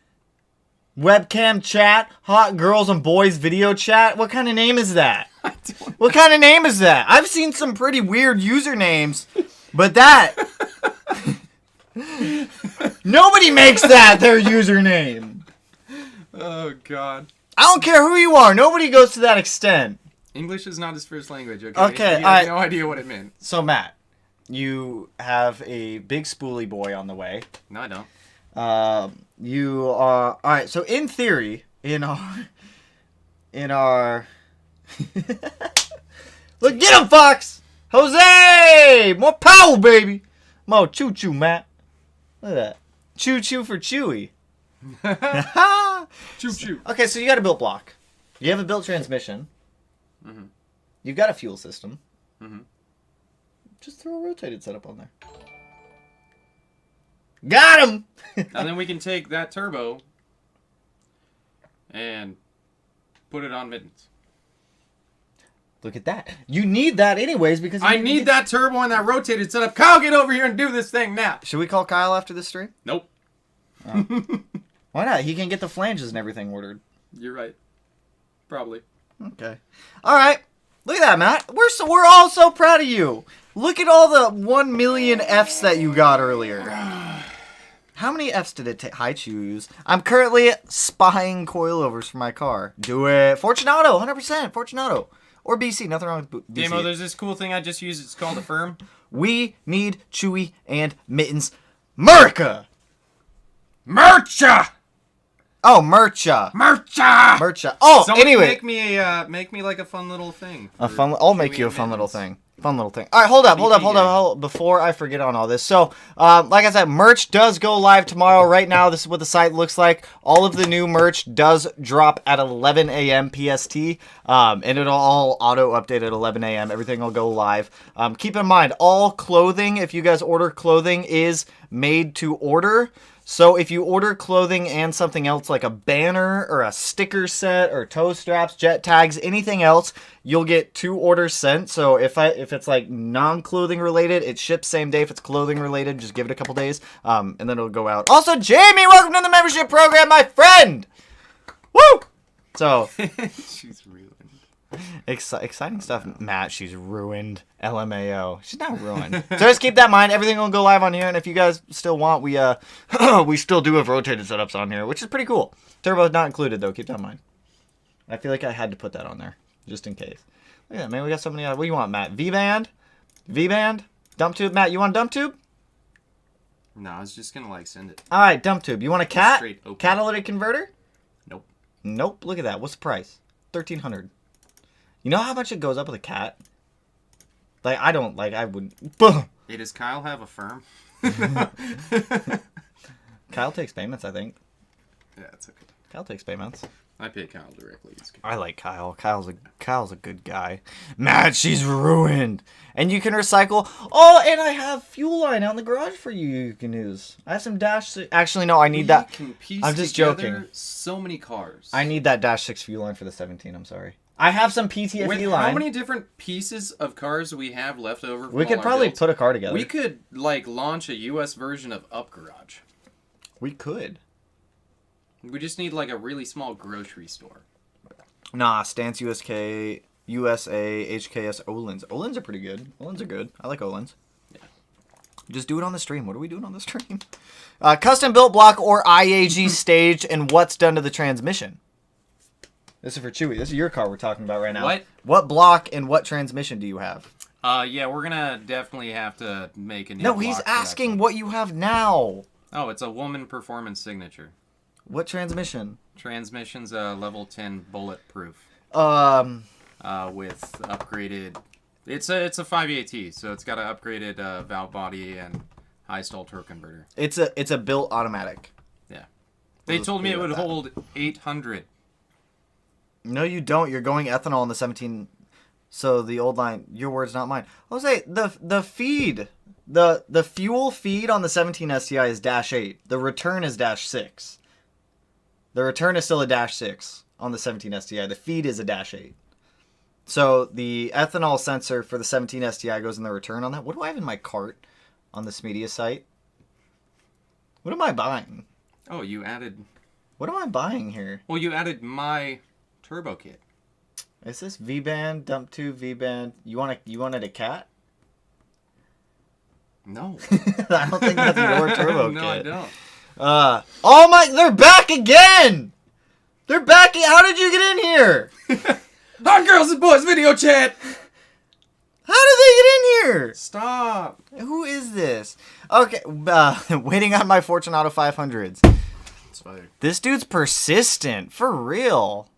Webcam chat, hot girls and boys video chat. What kind of name is that? I don't... What kind of name is that? I've seen some pretty weird usernames, but that nobody makes that their username. Oh, God. I don't care who you are. Nobody goes to that extent. English is not his first language, okay? Okay, He has no idea what it meant. So Matt, you have a big spoolie boy on the way. No, I don't. You are all right. So in theory, in our look, get him, Fox, Jose, more power, baby, more choo choo, Matt. Look at that, choo choo for Chewy. Choo choo. Okay, so you got a built block, you have a built transmission, you've got a fuel system. Just throw a rotated setup on there. Got him. And then we can take that turbo and put it on mittens. Look at that. You need that anyways because I need that turbo and that rotated setup. Kyle, get over here and do this thing now. Should we call Kyle after this stream? Nope. Why not? He can get the flanges and everything ordered. You're right. Probably. Okay. All right. Look at that, Matt. We're all so proud of you. Look at all the 1 million Fs that you got earlier. How many Fs did it take? Hi, choose. I'm currently spying coilovers for my car. Do it. Fortunato, 100%. Fortunato. Or BC. Nothing wrong with BC. Damo, there's this cool thing I just used. It's called a firm. We need Chewy and Mittens. Merca! Mercha! Oh, Mercha. Mercha! Mercha. Oh, Somebody anyway. make me like a fun little thing. I'll make you a fun little thing. Fun little thing. All right, hold up. Before I forget on all this. So, like I said, merch does go live tomorrow. Right now, this is what the site looks like. All of the new merch does drop at 11 a.m. PST, and it'll all auto-update at 11 a.m. Everything will go live. Keep in mind, all clothing, if you guys order clothing, is made to order. So if you order clothing and something else like a banner or a sticker set or toe straps, jet tags, anything else, you'll get 2 orders sent. So if it's like non-clothing related, it ships same day. If it's clothing related, just give it a couple days, and then it'll go out. Also, Jamie, welcome to the membership program, my friend. Woo! So She's ruined. exciting stuff. Matt, she's ruined. LMAO. She's not ruined. So just keep that in mind. Everything will go live on here, and if you guys still want, we we still do have rotated setups on here, which is pretty cool. Turbo's not included though. Keep that in mind. I feel like I had to put that on there just in case. Look at that, man. We got so many. What do you want, Matt? V-band, dump tube. Matt, you want dump tube? No, I was just gonna send it. All right, dump tube. You want a cat? Straight open. Catalytic converter? Nope. Nope. Look at that. What's the price? $1,300. You know how much it goes up with a cat? Like, I would. Hey, does Kyle have a firm? Kyle takes payments, I think. Yeah, it's okay. Kyle takes payments. I pay Kyle directly. I like Kyle. Kyle's a good guy. Matt, she's ruined. And you can recycle. Oh, and I have fuel line out in the garage for you. You can use. I have some dash. Actually, no, I need that. Can piece I'm just together joking. So many cars. I need that dash 6 fuel line for the 17. I'm sorry. I have some PTFE With line. how many different pieces of cars we have left over? From We could all our probably builds? put a car together. We could launch a US version of Up Garage. We could. We just need a really small grocery store. Nah, Stance USA, HKS, Olins. Olins are pretty good. Olins are good. I like Olins. Yeah. Just do it on the stream. What are we doing on the stream? Custom built block or IAG stage and what's done to the transmission? This is for Chewy. This is your car we're talking about right now. What? What block and what transmission do you have? Yeah, we're gonna definitely have to make a new No, block he's for that asking one. what you have now. Oh, it's a woman performance signature. What transmission? Transmission's level 10 bulletproof. Um, With upgraded. It's a 5AT, so it's got an upgraded valve body and high stall torque converter. it's a built automatic. Yeah. They just told me leave it it at would that. hold 800. No, you don't. You're going ethanol in the 17. So the old line, your words, not mine. I'll say the feed, the fuel feed on the 17 STI is -8. The return is -6. The return is still a -6 on the 17 STI. The feed is a -8. So the ethanol sensor for the 17 STI goes in the return on that. What do I have in my cart on this media site? What am I buying? Oh, you added. What am I buying here? Well, you added my turbo kit. Is this V-band, dump tube, V-band? You wanted a cat? No. I don't think that's your turbo no, kit. I don't. Oh my, they're back again! They're back, how did you get in here? Hot Girls and Boys video chat! How did they get in here? Stop. Who is this? Okay, waiting on my Fortunato 500s. It's fine. This dude's persistent, for real.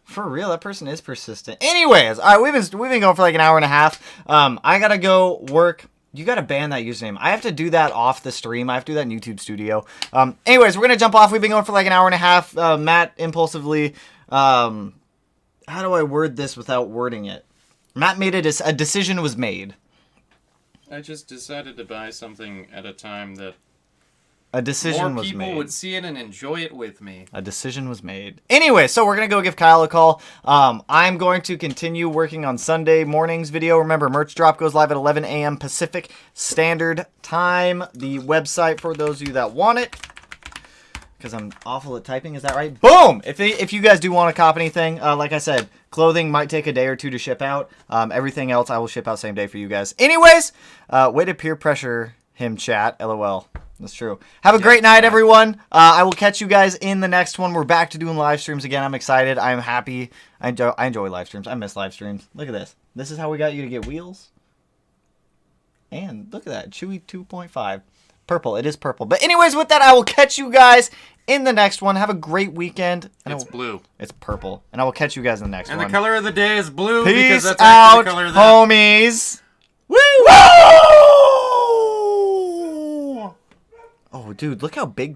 For real, that person is persistent. Anyways, all right, we've been going for like an hour and a half. I gotta go work. You gotta ban that username. I have to do that off the stream. I have to do that in YouTube Studio. Anyways, we're gonna jump off. We've been going for like an hour and a half. Matt impulsively. How do I word this without wording it? Matt made a decision was made. I just decided to buy something at a time that A decision more was people made. would see it and enjoy it with me. A decision was made. Anyway, so we're going to go give Kyle a call. I'm going to continue working on Sunday morning's video. Remember, merch drop goes live at 11 a.m. Pacific Standard Time. The website for those of you that want it. Because I'm awful at typing, is that right? Boom! If you guys do want to cop anything, like I said, clothing might take a day or two to ship out. Everything else I will ship out same day for you guys. Anyways, way to peer pressure him, chat. LOL. That's true. Have a great night, everyone. I will catch you guys in the next one. We're back to doing live streams again. I'm excited. I'm happy. I enjoy live streams. I miss live streams. Look at this. This is how we got you to get wheels. And look at that. Chewy 2.5. Purple. It is purple. But anyways, with that, I will catch you guys in the next one. Have a great weekend. And It's blue. It's purple. And I will catch you guys in the next And one. the color of the day is blue Peace because that's out, actually the color of the homies. Woo! Oh, dude, look how big the